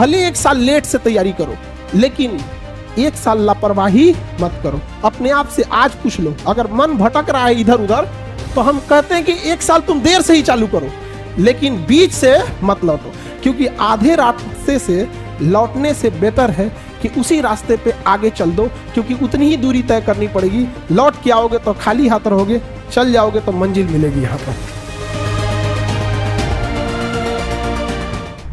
भले 1 साल लेट से तैयारी करो, लेकिन 1 साल लापरवाही मत करो। अपने आप से आज पूछ लो, अगर मन भटक रहा है इधर उधर, तो हम कहते हैं कि 1 साल तुम देर से ही चालू करो, लेकिन बीच से मत लौटो, क्योंकि आधे रास्ते से लौटने से बेटर है कि उसी रास्ते पे आगे चल दो, क्योंकि उतनी ही दूरी तय करनी पड़ेगी। लौट के आओगे तो खाली हाथ रहोगे, चल जाओगे तो मंजिल मिलेगी यहाँ पर।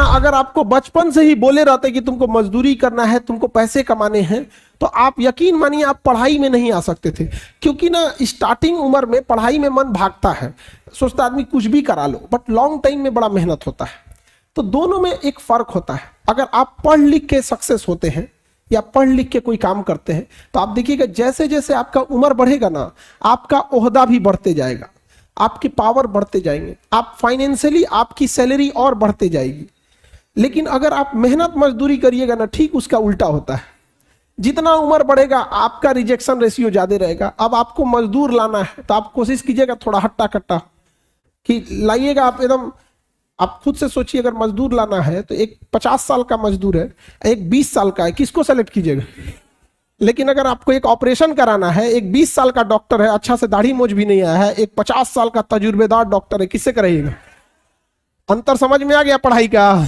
अगर आपको बचपन से ही बोले रहते कि तुमको मजदूरी करना है, तुमको पैसे कमाने हैं, तो आप यकीन मानिए आप पढ़ाई में नहीं आ सकते थे, क्योंकि ना स्टार्टिंग उम्र में पढ़ाई में मन भागता है, सोचता आदमी कुछ भी करा लो, बट लॉन्ग टाइम में बड़ा मेहनत होता है। तो दोनों में एक फर्क होता है। अगर आप पढ़ लिख के सक्सेस होते हैं या पढ़ लिख के कोई काम करते हैं, तो आप देखिएगा जैसे जैसे आपका उम्र बढ़ेगा ना, आपका ओहदा भी बढ़ते जाएगा, आपकी पावर बढ़ते जाएंगे, आप फाइनेंशियली आपकी सैलरी और बढ़ते जाएगी। लेकिन अगर आप मेहनत मजदूरी करिएगा ना, ठीक उसका उल्टा होता है। जितना उम्र बढ़ेगा आपका रिजेक्शन रेशियो ज्यादा रहेगा। अब आपको मजदूर लाना है तो आप कोशिश कीजिएगा थोड़ा हट्टा कट्टा कि लाइएगा। आप एकदम, आप खुद से सोचिए, अगर मजदूर लाना है तो एक 50 साल का मजदूर है, एक 20 साल का है, किसको सेलेक्ट कीजिएगा? लेकिन अगर आपको एक ऑपरेशन कराना है, एक 20 साल का डॉक्टर है, अच्छा से दाढ़ी मोछ भी नहीं आया है, एक 50 साल का तजुर्बेदार डॉक्टर है, किससे कराइएगा? अंतर समझ में आ गया पढ़ाई का?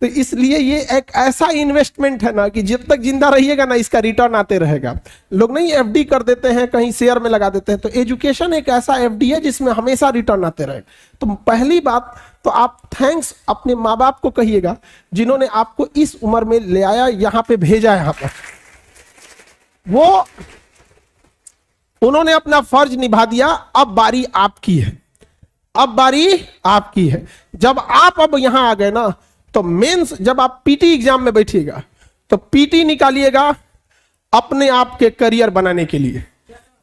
तो इसलिए ये एक ऐसा इन्वेस्टमेंट है ना कि जब तक जिंदा रहिएगा ना, इसका रिटर्न आते रहेगा। लोग नहीं एफडी कर देते हैं, कहीं शेयर में लगा देते हैं, तो एजुकेशन एक ऐसा एफडी है जिसमें हमेशा रिटर्न आते रहेगा। तो पहली बात तो आप थैंक्स अपने माँ बाप को कहिएगा, जिन्होंने आपको इस उम्र में ले आया, यहाँ पे भेजा, यहाँ पर वो उन्होंने अपना फर्ज निभा दिया। अब बारी आपकी है, अब बारी आपकी है। जब आप अब यहां आ गए ना, तो मेंस, जब आप पीटी एग्जाम में बैठिएगा तो पीटी निकालिएगा अपने आप के करियर बनाने के लिए।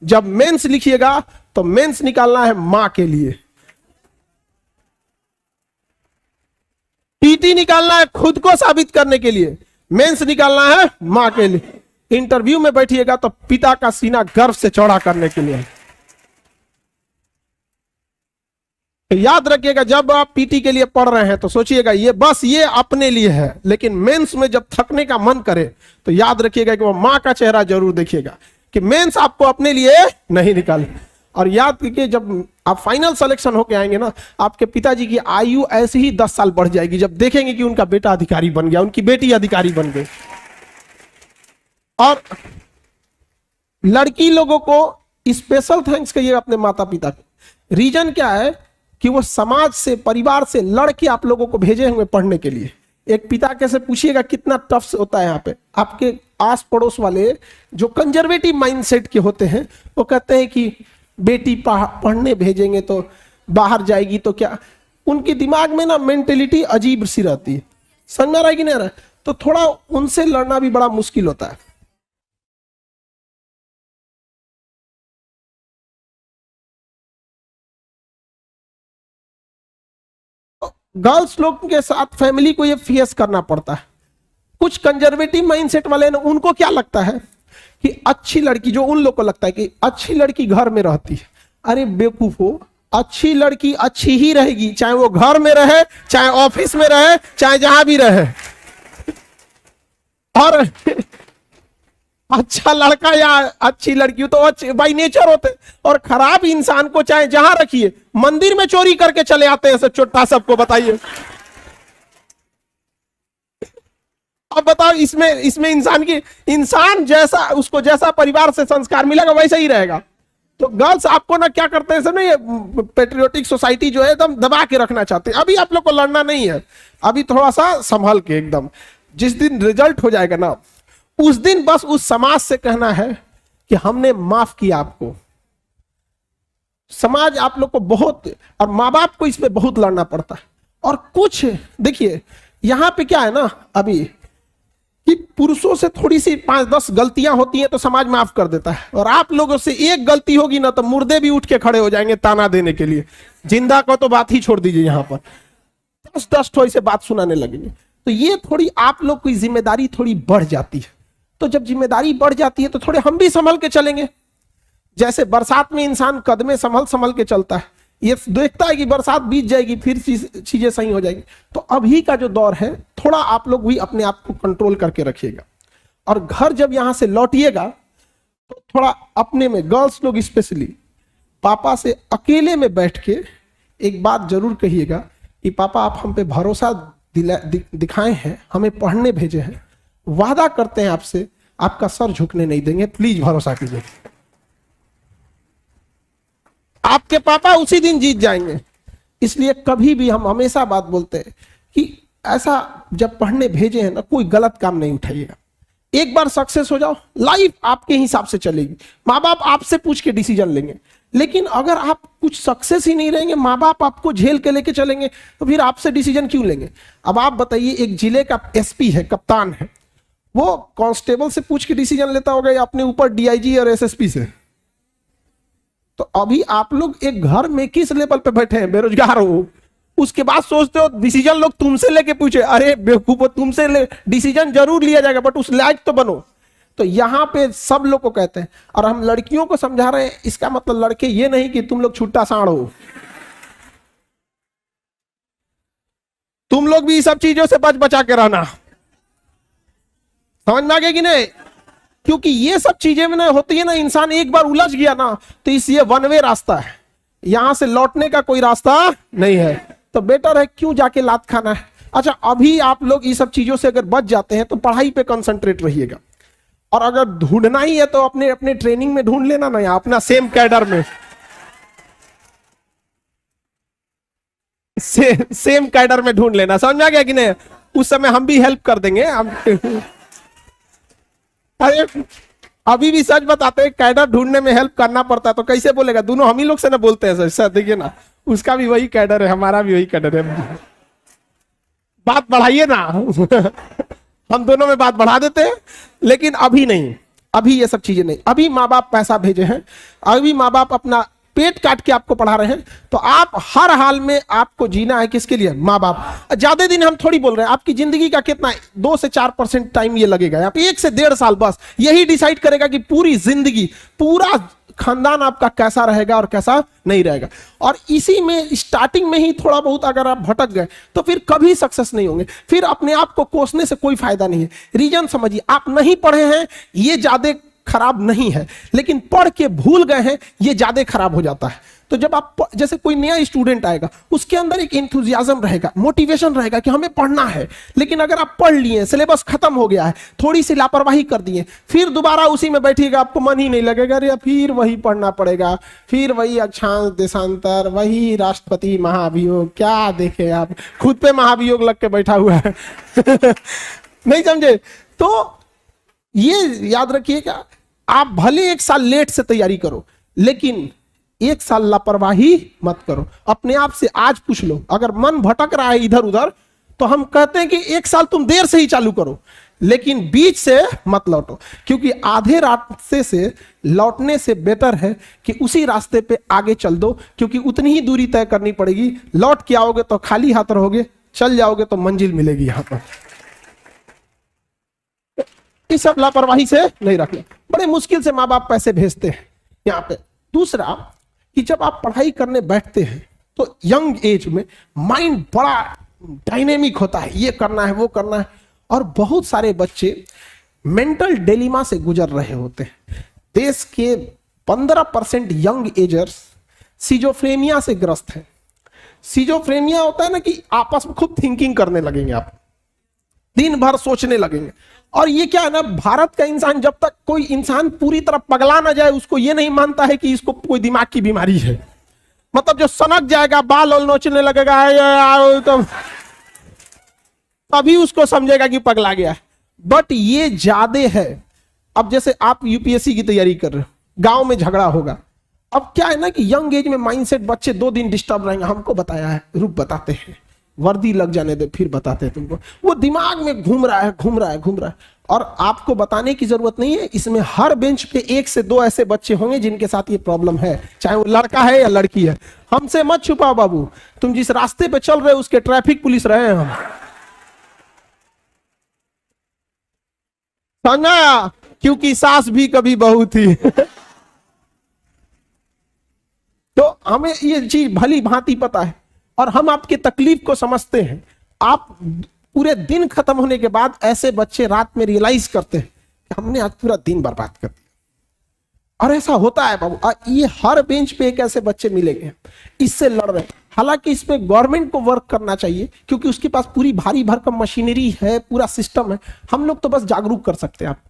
जब मेंस लिखिएगा तो मेंस निकालना है मां के लिए, पीटी निकालना है खुद को साबित करने के लिए, मेंस निकालना है मां के लिए। इंटरव्यू में बैठिएगा तो पिता का सीना गर्व से चौड़ा करने के लिए। याद रखिएगा, जब आप पीटी के लिए पढ़ रहे हैं तो सोचिएगा ये बस ये अपने लिए है, लेकिन मेंस में जब थकने का मन करे तो याद रखिएगा कि वो मां का चेहरा जरूर देखिएगा, कि मेंस आपको अपने लिए नहीं निकाले। और याद रखिए, जब आप फाइनल सिलेक्शन होके आएंगे ना, आपके पिताजी की आयु ऐसे ही 10 साल बढ़ जाएगी, जब देखेंगे कि उनका बेटा अधिकारी बन गया, उनकी बेटी अधिकारी बन गई। और लड़की लोगों को स्पेशल थैंक्स कहिएगा अपने माता पिता को। रीजन क्या है कि वो समाज से, परिवार से लड़के आप लोगों को भेजे होंगे पढ़ने के लिए। एक पिता कैसे पूछिएगा कितना टफ होता है। यहाँ पे आपके आस पड़ोस वाले जो कंजर्वेटिव माइंडसेट के होते हैं, वो कहते हैं कि बेटी पढ़ने भेजेंगे तो बाहर जाएगी तो क्या, उनके दिमाग में ना मेंटेलिटी अजीब सी रहती है। समझ में आ रहा है कि नहीं आ रहा है? तो थोड़ा उनसे लड़ना भी बड़ा मुश्किल होता है। गर्ल्स लोग के साथ फैमिली को ये फेस करना पड़ता है। कुछ कंजर्वेटिव माइंडसेट वाले ना, उनको क्या लगता है कि अच्छी लड़की, जो उन लोग को लगता है कि अच्छी लड़की घर में रहती है। अरे बेवकूफो, अच्छी लड़की अच्छी ही रहेगी, चाहे वो घर में रहे, चाहे ऑफिस में रहे, चाहे जहां भी रहे। और अच्छा लड़का या अच्छी लड़की तो अच्छे बाई नेचर होते, और खराब इंसान को चाहे जहां रखिए, मंदिर में चोरी करके चले आते हैं सब चोट्टा, सबको बताइए। अब बताओ, इसमें इंसान जैसा, उसको जैसा परिवार से संस्कार मिलेगा वैसा ही रहेगा। तो गर्ल्स आपको ना क्या करते हैं, सब ना ये पेट्रियोटिक सोसाइटी जो है एकदम दबा के रखना चाहते हैं। अभी आप लोग को लड़ना नहीं है, अभी थोड़ा सा संभल के एकदम। जिस दिन रिजल्ट हो जाएगा ना, उस दिन बस उस समाज से कहना है कि हमने माफ किया आपको। समाज आप लोग को बहुत, और माँ बाप को इसमें बहुत लड़ना पड़ता है। और कुछ देखिए यहां पे क्या है ना अभी, कि पुरुषों से थोड़ी सी 5-10 गलतियां होती हैं तो समाज माफ कर देता है, और आप लोगों से एक गलती होगी ना तो मुर्दे भी उठ के खड़े हो जाएंगे ताना देने के लिए। जिंदा को तो बात ही छोड़ दीजिए, यहां पर 10-10 ठो ऐसे बात सुनाने लगेंगे। तो ये थोड़ी आप लोग की जिम्मेदारी थोड़ी बढ़ जाती है। तो जब जिम्मेदारी बढ़ जाती है तो थोड़े हम भी संभल के चलेंगे। जैसे बरसात में इंसान कदमे संभल के चलता है, ये देखता है कि बरसात बीत जाएगी फिर चीजें सही हो जाएगी। तो अभी का जो दौर है थोड़ा आप लोग भी अपने आप को कंट्रोल करके रखिएगा, और घर जब यहां से लौटिएगा तो थोड़ा अपने में, गर्ल्स लोग स्पेशली, पापा से अकेले में बैठ के एक बात जरूर कहिएगा कि पापा आप हम पे भरोसा दिखाए हैं, हमें पढ़ने भेजे हैं, वादा करते हैं आपसे आपका सर झुकने नहीं देंगे, प्लीज भरोसा कीजिए। आपके पापा उसी दिन जीत जाएंगे। इसलिए कभी भी हम हमेशा बात बोलते हैं कि ऐसा जब पढ़ने भेजे हैं ना, कोई गलत काम नहीं उठाइएगा। एक बार सक्सेस हो जाओ, लाइफ आपके हिसाब से चलेगी। माँ बाप आपसे पूछ के डिसीजन लेंगे, लेकिन अगर आप कुछ सक्सेस ही नहीं रहेंगे, माँ बाप आपको झेल के लेके चलेंगे, तो फिर आपसे डिसीजन क्यों लेंगे। अब आप बताइए, एक जिले का एसपी है, कप्तान है, वो कांस्टेबल से पूछ के डिसीजन लेता होगा या अपने ऊपर डीआईजी और एसएसपी से। तो अभी आप लोग एक घर में किस लेवल पे बैठे हैं, बेरोजगार हो, उसके बाद सोचते हो डिसीजन लोग तुमसे लेके पूछे। अरे बेवकूफो, तुमसे डिसीजन जरूर लिया जाएगा बट उस लायक तो बनो। तो यहां पे सब लोग को कहते हैं, और हम लड़कियों को समझा रहे हैं, इसका मतलब लड़के ये नहीं कि तुम लोग छुट्टा साड़ हो, तुम लोग भी सब चीजों से बच बचा के रहना। समझ में आ गया कि नहीं? क्योंकि ये सब चीजें में ना होती है ना, इंसान एक बार उलझ गया ना तो इस ये वन वे रास्ता है, यहां से लौटने का कोई रास्ता नहीं है। तो बेटर है क्यों जाके लात खाना है। अच्छा, अभी आप लोग ये सब चीजों से अगर बच जाते हैं तो पढ़ाई पे कंसंट्रेट रहिएगा, और अगर ढूंढना ही है तो अपने अपने ट्रेनिंग में ढूंढ लेना ना, या अपना सेम कैडर में, सेम कैडर में ढूंढ लेना। समझ में आ गया कि नहीं? उस समय हम भी हेल्प कर देंगे। अरे अभी भी सच बताते हैं, कैडर ढूंढने में हेल्प करना पड़ता है, तो कैसे बोलेगा? दोनों हम ही लोग से ना बोलते हैं सर, देखिए ना, उसका भी वही कैडर है, हमारा भी वही कैडर है। बात बढ़ाइए ना। हम दोनों में बात बढ़ा देते हैं, लेकिन अभी नहीं, अभी ये सब चीजें नहीं। अभी माँ बाप पैसा भेजे हैं, अभी माँ बाप अपना पेट काट के आपको पढ़ा रहे हैं, तो आप हर हाल में आपको जीना है किसके लिए? माँ बाप। ज्यादा दिन हम थोड़ी बोल रहे हैं, आपकी जिंदगी का कितना 2 से 4% टाइम ये लगेगा, आप 1 से 1.5 साल, बस यही डिसाइड करेगा कि पूरी जिंदगी, पूरा खानदान आपका कैसा रहेगा और कैसा नहीं रहेगा। और इसी में स्टार्टिंग में ही थोड़ा बहुत अगर आप भटक गए तो फिर कभी सक्सेस नहीं होंगे, फिर अपने आप को कोसने से कोई फायदा नहीं है। रीजन समझिए, आप नहीं पढ़े हैं ये ज्यादा खराब नहीं है, लेकिन पढ़ के भूल गए हैं ये ज्यादा खराब हो जाता है। तो जब आप, जैसे कोई नया स्टूडेंट आएगा, उसके अंदर एक एंथुसियाज्म रहेगा, मोटिवेशन रहेगा कि हमें पढ़ना है, लेकिन अगर आप पढ़ लिए, सिलेबस खत्म हो गया है, थोड़ी सी लापरवाही कर दिए, फिर दोबारा उसी में बैठिएगा, आपको मन ही नहीं लगेगा, अरे फिर वही पढ़ना पड़ेगा, फिर वही अक्षांश देशांतर, वही राष्ट्रपति महाभियोग, क्या देखे आप, खुद पे महाभियोग लग के बैठा हुआ है। नहीं समझे? तो ये याद रखिएगा, आप भले 1 साल लेट से तैयारी करो, लेकिन 1 साल लापरवाही मत करो। अपने आप से आज पूछ लो, अगर मन भटक रहा है इधर उधर, तो हम कहते हैं कि 1 साल तुम देर से ही चालू करो, लेकिन बीच से मत लौटो, क्योंकि आधे रास्ते से लौटने से बेटर है कि उसी रास्ते पे आगे चल दो, क्योंकि उतनी ही दूरी तय करनी पड़ेगी। लौट के आओगे तो खाली हाथ रहोगे, चल जाओगे तो मंजिल मिलेगी। यहां पर इस सब लापरवाही से नहीं रखना। बड़े मुश्किल से माँ बाप पैसे भेजते हैं यहाँ पे। दूसरा कि जब आप पढ़ाई करने बैठते हैं तो यंग एज में माइंड बड़ा डायनेमिक होता है, ये करना है वो करना है, और बहुत सारे बच्चे मेंटल डिलेमा से गुजर रहे होते हैं। देश के 15% यंग एजर्स सिजोफ्रेनिया से ग्रस्त हैं। सिजोफ्रेनिया होता है ना कि आपस में खूब थिंकिंग करने लगेंगे, आप दिन भर सोचने लगेंगे। और ये क्या है ना, भारत का इंसान, जब तक कोई इंसान पूरी तरह पगला ना जाए, उसको ये नहीं मानता है कि इसको कोई दिमाग की बीमारी है। मतलब जो सनक जाएगा, बाल और नोचने लगेगा, तो तभी उसको समझेगा कि पगला गया। बट ये ज्यादा है। अब जैसे आप यूपीएससी की तैयारी कर रहे हो, गांव में झगड़ा होगा। अब क्या है ना कि यंग एज में माइंडसेट, बच्चे 2 दिन डिस्टर्ब रहेंगे, हमको बताया है, रुक बताते हैं, वर्दी लग जाने दे फिर बताते हैं तुमको। वो दिमाग में घूम रहा है। और आपको बताने की जरूरत नहीं है, इसमें हर बेंच पे 1 से 2 ऐसे बच्चे होंगे जिनके साथ ये प्रॉब्लम है, चाहे वो लड़का है या लड़की है। हमसे मत छुपाओ बाबू, तुम जिस रास्ते पे चल रहे हो उसके ट्रैफिक पुलिस रहे हैं हम। समझा? क्योंकि सास भी कभी बहू थी। तो हमें ये चीज भली भांति पता है और हम आपकी तकलीफ को समझते हैं। आप पूरे दिन खत्म होने के बाद ऐसे बच्चे रात में रियलाइज करते हैं कि हमने आज पूरा दिन बर्बाद कर दिया। और ऐसा होता है बाबू, ये हर बेंच पे एक ऐसे बच्चे मिलेंगे इससे लड़ रहे हैं। हालांकि इसमें गवर्नमेंट को वर्क करना चाहिए क्योंकि उसके पास पूरी भारी भरकम मशीनरी है, पूरा सिस्टम है। हम लोग तो बस जागरूक कर सकते हैं आप।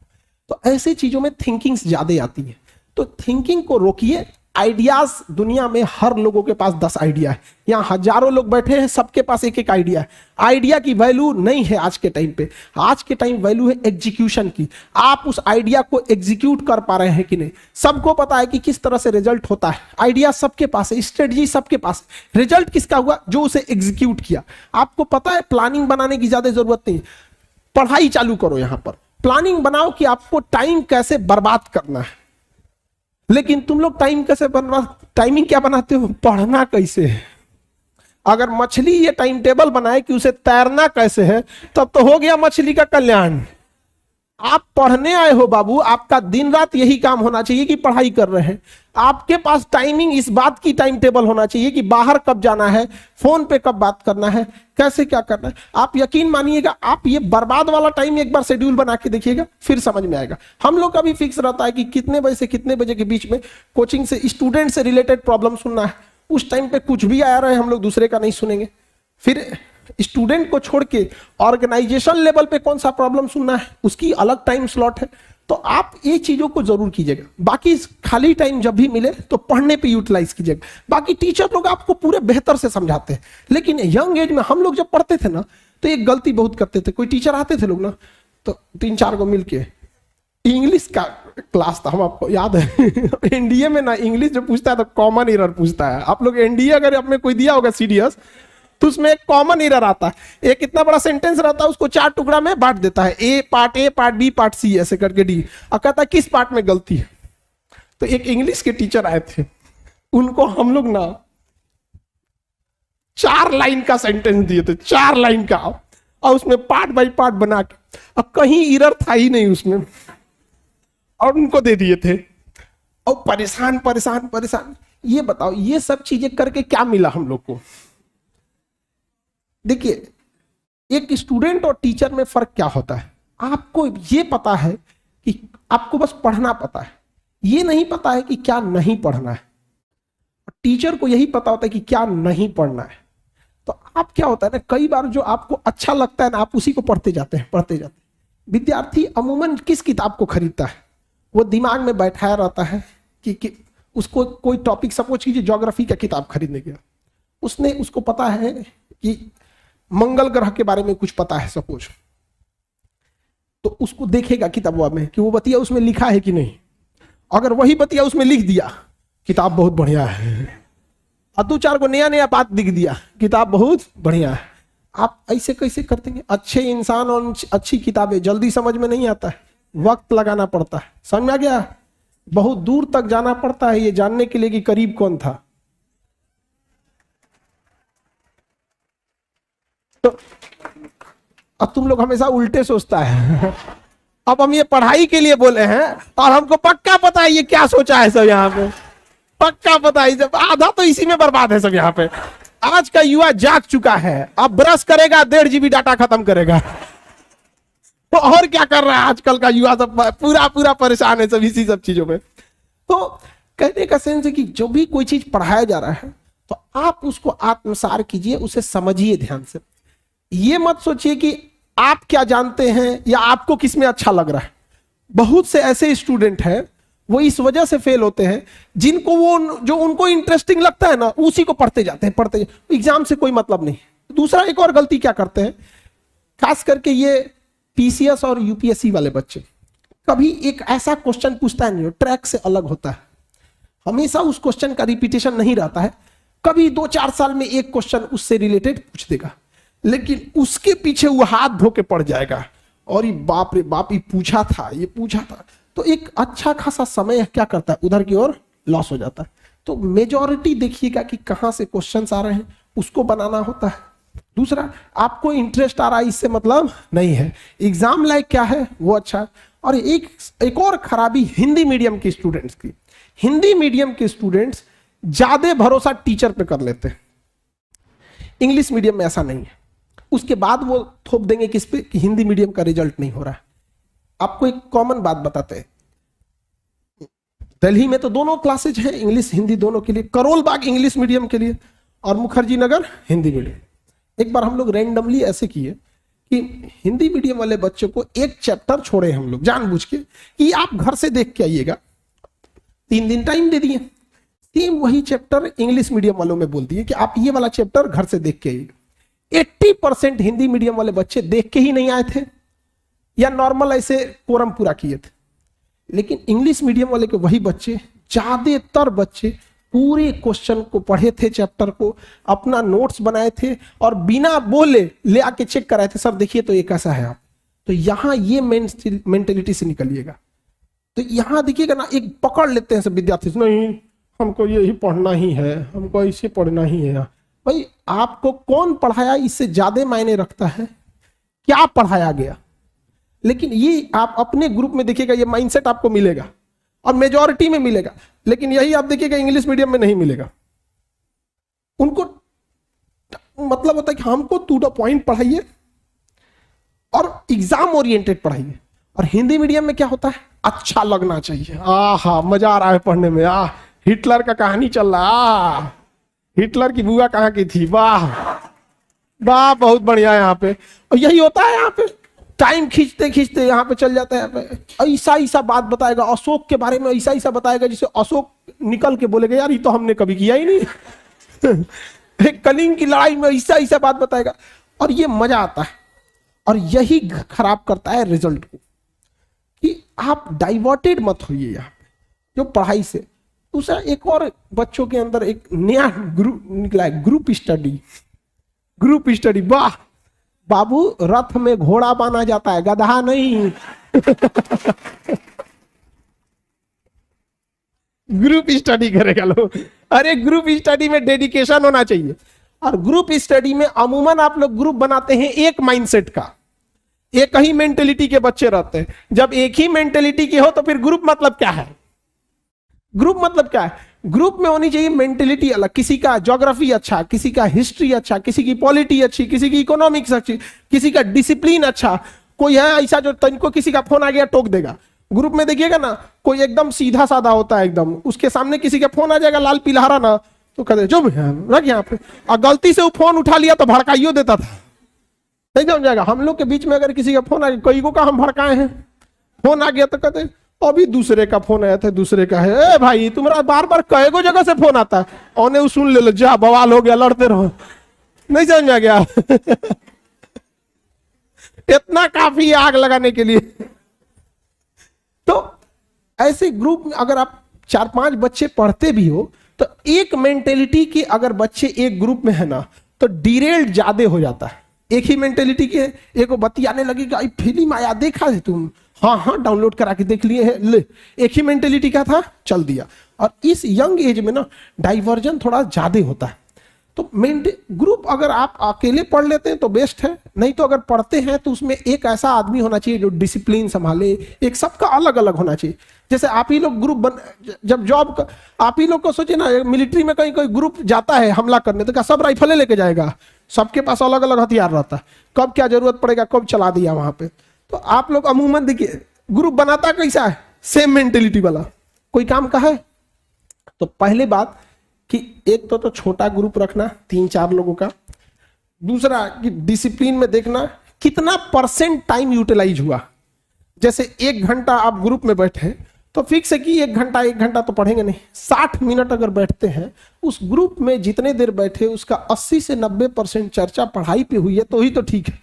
तो ऐसी चीजों में थिंकिंग ज्यादा आती है, तो थिंकिंग को रोकिए। आइडियाज दुनिया में हर लोगों के पास 10 आइडिया है। यहाँ हजारों लोग बैठे हैं, सबके पास एक एक आइडिया है। आइडिया की वैल्यू नहीं है आज के टाइम पे। आज के टाइम वैल्यू है एग्जीक्यूशन की। आप उस आइडिया को एग्जीक्यूट कर पा रहे हैं कि नहीं। सबको पता है कि किस तरह से रिजल्ट होता है, आइडिया सबके पास है, स्ट्रेटजी सबके पास। रिजल्ट किसका हुआ? जो उसे एग्जीक्यूट किया। आपको पता है प्लानिंग बनाने की ज्यादा जरूरत नहीं। पढ़ाई चालू करो, यहां पर प्लानिंग बनाओ कि आपको टाइम कैसे बर्बाद करना है। लेकिन तुम लोग टाइमिंग क्या बनाते हो? पढ़ना कैसे है। अगर मछली ये टाइम टेबल बनाए कि उसे तैरना कैसे है, तब तो हो गया मछली का कल्याण। आप पढ़ने आए हो बाबू, आपका दिन रात यही काम होना चाहिए कि पढ़ाई कर रहे हैं। आपके पास टाइमिंग इस बात की टाइम टेबल होना चाहिए कि बाहर कब जाना है, फोन पे कब बात करना है, कैसे क्या करना है। आप यकीन मानिएगा, आप ये बर्बाद वाला टाइम एक बार शेड्यूल बना के देखिएगा, फिर समझ में आएगा। हम लोग का भी फिक्स रहता है कि कितने बजे से कितने बजे के बीच में कोचिंग से स्टूडेंट से रिलेटेड प्रॉब्लम सुनना है। उस टाइम पे कुछ भी आ रहा है, हम लोग दूसरे का नहीं सुनेंगे। फिर स्टूडेंट को छोड़ के ऑर्गेनाइजेशन लेवल पे कौन सा प्रॉब्लम सुनना है, उसकी अलग टाइम स्लॉट है। तो आप ये चीजों को जरूर कीजिएगा। बाकी खाली टाइम जब भी मिले तो पढ़ने पे यूटिलाइज कीजिएगा। बाकी टीचर लोग आपको पूरे बेहतर से समझाते हैं, लेकिन यंग एज में हम लोग जब पढ़ते थे ना, तो एक गलती बहुत करते थे। कोई टीचर आते थे लोग ना, तो 3-4 को मिलके इंग्लिश का क्लास था, हम आपको याद है एनडीए में ना इंग्लिश जो पूछता है तो कॉमन एरर पूछता है। आप लोग एनडीए अगर आपने कोई दिया होगा सीरियस, तो उसमें एक कॉमन एरर आता है। एक इतना बड़ा सेंटेंस रहता है, उसको 4 टुकड़ा में बांट देता है, ए पार्ट बी पार्ट सी ऐसे करके डी, और कहता है किस पार्ट में गलती है। तो एक इंग्लिश के टीचर आए थे, उनको हम लोग ना 4 लाइन का सेंटेंस दिए थे, 4 लाइन का, और उसमें पार्ट बाई पार्ट बना के, अब कहीं एरर था ही नहीं उसमें, और उनको दे दिए थे। और परेशान परेशान परेशान। ये बताओ, ये सब चीजें करके क्या मिला हम लोग को? देखिए, एक स्टूडेंट और टीचर में फर्क क्या होता है। आपको ये पता है कि आपको बस पढ़ना पता है, ये नहीं पता है कि क्या नहीं पढ़ना है। टीचर को यही पता होता है कि क्या नहीं पढ़ना है। तो आप क्या होता है ना, कई बार जो आपको अच्छा लगता है ना, आप उसी को पढ़ते जाते हैं। विद्यार्थी अमूमन किस किताब को खरीदता है? वो दिमाग में बैठाया रहता है कि उसको कोई टॉपिक, सपोज कीजिए ज्योग्राफी का किताब खरीदने गया, उसको पता है कि मंगल ग्रह के बारे में कुछ पता है सपोज, तो उसको देखेगा किताबवा में कि वो बतिया उसमें लिखा है कि नहीं। अगर वही बतिया उसमें लिख दिया, किताब बहुत बढ़िया है। और 2-4 को नया नया बात लिख दिया, किताब बहुत बढ़िया है। आप ऐसे कैसे करते हैं? अच्छे इंसान और अच्छी किताबें जल्दी समझ में नहीं आता है, वक्त लगाना पड़ता है। समझ में आ गया? बहुत दूर तक जाना पड़ता है ये जानने के लिए कि करीब कौन था। तो अब तुम लोग हमेशा उल्टे सोचता है। अब हम ये पढ़ाई के लिए बोले हैं और हमको पक्का पता है ये क्या सोचा है सब यहाँ पे, पक्का पता है। जब आधा तो इसी में बर्बाद है सब यहाँ पे। आज का युवा जाग चुका है, अब ब्रश करेगा 1.5 GB डाटा खत्म करेगा। तो और क्या कर रहा है आजकल का युवा? सब पूरा परेशान है सब इसी सब चीजों में। तो कहने का सेंस है कि जो भी कोई चीज पढ़ाया जा रहा है तो आप उसको आत्मसार कीजिए, उसे समझिए ध्यान से। ये मत सोचिए कि आप क्या जानते हैं या आपको किसमें अच्छा लग रहा है। बहुत से ऐसे स्टूडेंट हैं वो इस वजह से फेल होते हैं, जिनको वो जो उनको इंटरेस्टिंग लगता है ना, उसी को पढ़ते जाते हैं, एग्जाम से कोई मतलब नहीं। दूसरा एक और गलती क्या करते हैं, खास करके ये पीसीएस और यूपीएससी वाले बच्चे, कभी एक ऐसा क्वेश्चन पूछता है जो ट्रैक से अलग होता है। हमेशा उस क्वेश्चन का रिपीटेशन नहीं रहता है, कभी 2-4 साल में एक क्वेश्चन उससे रिलेटेड पूछ देगा, लेकिन उसके पीछे वो हाथ धो के पड़ जाएगा और ये बाप रे बाप, ये पूछा था। तो एक अच्छा खासा समय क्या करता है, उधर की ओर लॉस हो जाता है। तो मेजॉरिटी देखिएगा कि कहां से क्वेश्चंस आ रहे हैं, उसको बनाना होता है। दूसरा, आपको इंटरेस्ट आ रहा है इससे मतलब नहीं है, एग्जाम लाइक क्या है वो अच्छा है। और एक और खराबी हिंदी मीडियम के स्टूडेंट्स की, हिंदी मीडियम के स्टूडेंट्स ज्यादा भरोसा टीचर पे कर लेते हैं। इंग्लिश मीडियम में ऐसा नहीं है। उसके बाद वो थोप देंगे किस पे, कि हिंदी मीडियम का रिजल्ट नहीं हो रहा है। आपको एक कॉमन बात बताते हैं, दिल्ली में तो दोनों क्लासेज हैं, इंग्लिश हिंदी दोनों के लिए, करोल बाग इंग्लिश मीडियम के लिए और मुखर्जी नगर हिंदी मीडियम। एक बार हम लोग रैंडमली ऐसे किए कि हिंदी मीडियम वाले बच्चों को एक चैप्टर छोड़े हम लोग जानबूझ के, कि आप घर से देख के आइएगा। 3 दिन टाइम दे दिए, सेम वही चैप्टर इंग्लिश मीडियम वालों में बोल दिए कि आप ये वाला चैप्टर घर से देख के आइएगा। 80% हिंदी मीडियम वाले बच्चे देख के ही नहीं आए थे या नॉर्मल ऐसे कोरम पूरा किए थे। लेकिन इंग्लिश मीडियम वाले के वही बच्चे, ज्यादातर बच्चे पूरे क्वेश्चन को पढ़े थे, चैप्टर को अपना नोट्स बनाए थे और बिना बोले ले आके चेक कराए थे, सर देखिए तो ये कैसा है आप। तो यहां ये मेंटेलिटी से निकलिएगा। तो यहां देखिएगा ना, एक पकड़ लेते हैं सब विद्यार्थी, नहीं हमको यही पढ़ना ही है, हमको इसे पढ़ना ही है। भाई आपको कौन पढ़ाया इससे ज्यादा मायने रखता है, क्या पढ़ाया गया। लेकिन ये आप अपने ग्रुप में देखिएगा, ये माइंडसेट आपको मिलेगा और मेजॉरिटी में मिलेगा। लेकिन यही आप देखिएगा इंग्लिश मीडियम में नहीं मिलेगा। उनको मतलब होता है कि हमको टू द पॉइंट पढ़ाइए और एग्जाम ओरिएंटेड पढ़ाइए। और हिंदी मीडियम में क्या होता है, अच्छा लगना चाहिए, आहा मजा आ रहा है पढ़ने में, हिटलर का कहानी चल रहा, हिटलर की बुआ कहाँ की थी, वाह वाह बहुत बढ़िया। यहाँ पे और यही होता है, यहाँ पे टाइम खींचते खींचते यहाँ पे चल जाता है। ऐसा ऐसा बात बताएगा अशोक के बारे में, ऐसा ऐसा बताएगा जिसे अशोक निकल के बोलेगा यार ये तो हमने कभी किया ही नहीं। एक कलिंग की लड़ाई में ऐसा ऐसा बात बताएगा और ये मजा आता है। और यही खराब करता है रिजल्ट को, कि आप डाइवर्टेड मत होइए यहाँ पे जो पढ़ाई से। दूसरा एक और बच्चों के अंदर एक नया ग्रुप निकला है, ग्रुप स्टडी। ग्रुप स्टडी, वाह बाबू रथ में घोड़ा बांधा जाता है, गधा नहीं। ग्रुप स्टडी करेगा लोग। अरे ग्रुप स्टडी में डेडिकेशन होना चाहिए। और ग्रुप स्टडी में अमूमन आप लोग ग्रुप बनाते हैं एक माइंडसेट का, एक ही मेंटेलिटी के बच्चे रहते हैं। जब एक ही मेंटेलिटी के हो तो फिर ग्रुप मतलब क्या है, ग्रुप मतलब क्या है। ग्रुप में होनी चाहिए मेंटेलिटी अलग, किसी का ज्योग्राफी अच्छा, किसी का हिस्ट्री अच्छा, किसी की पॉलिटी अच्छी, किसी की इकोनॉमिक्स अच्छी, किसी का डिसिप्लिन अच्छा। कोई है ऐसा जो तनिको किसी का फोन आ गया टोक देगा। ग्रुप में देखिएगा ना, कोई एकदम सीधा साधा होता है एकदम, उसके सामने किसी का फोन आ जाएगा लाल पीला हरा ना, तो कहते जो रख यहाँ पे, और गलती से वो फोन उठा लिया तो भड़काइयो देता था, नहीं समझाएगा। हम लोग के बीच में अगर किसी का फोन आ गया, कई को का हम भड़काए हैं, फोन आ गया तो कहते अभी दूसरे का फोन आया था, दूसरे का है। ए भाई तुम्हारा बार बार कई को जगह से फोन आता है, और सुन ले लो, जा बवाल हो गया, लड़ते रहो, नहीं समझ आ गया। इतना काफी है आग लगाने के लिए। तो ऐसे ग्रुप में अगर आप 4-5 बच्चे पढ़ते भी हो तो एक मेंटेलिटी के अगर बच्चे एक ग्रुप में है ना, तो डिरेल्ड ज्यादा हो जाता है। एक ही मेंटेलिटी के एक बतियाने लगेगा, फिल्म आया देखा है तुम, हाँ हाँ डाउनलोड करा के देख लिए है, ले। एक ही मेंटेलिटी का था, चल दिया। और इस यंग एज में ना डाइवर्जन थोड़ा ज्यादा होता है। तो ग्रुप अगर आप अकेले पढ़ लेते हैं तो बेस्ट है, नहीं तो अगर पढ़ते हैं तो उसमें एक ऐसा आदमी होना चाहिए जो डिसिप्लिन संभाले, एक सबका अलग अलग होना चाहिए। जैसे आप ही लोग ग्रुप जब जॉब आप ही लोग को सोचिए ना, मिलिट्री में कहीं कोई ग्रुप जाता है हमला करने, तो क्या सब राइफलें लेके जाएगा? सबके पास अलग अलग हथियार रहता है, कब क्या जरूरत पड़ेगा कब चला दिया वहां पे। तो आप लोग अमूमन देखिए ग्रुप बनाता कैसा है, सेम मेंटेलिटी वाला। कोई काम का है तो पहले बात कि एक तो छोटा ग्रुप रखना 3-4 लोगों का। दूसरा कि डिसिप्लिन में देखना कितना % टाइम यूटिलाइज हुआ। जैसे 1 घंटा आप ग्रुप में बैठे तो फिक्स है कि 1 घंटा तो पढ़ेंगे नहीं, 60 मिनट अगर बैठते हैं उस ग्रुप में जितने देर बैठे उसका 80 से 90% चर्चा पढ़ाई पे हुई है तो ही तो ठीक है।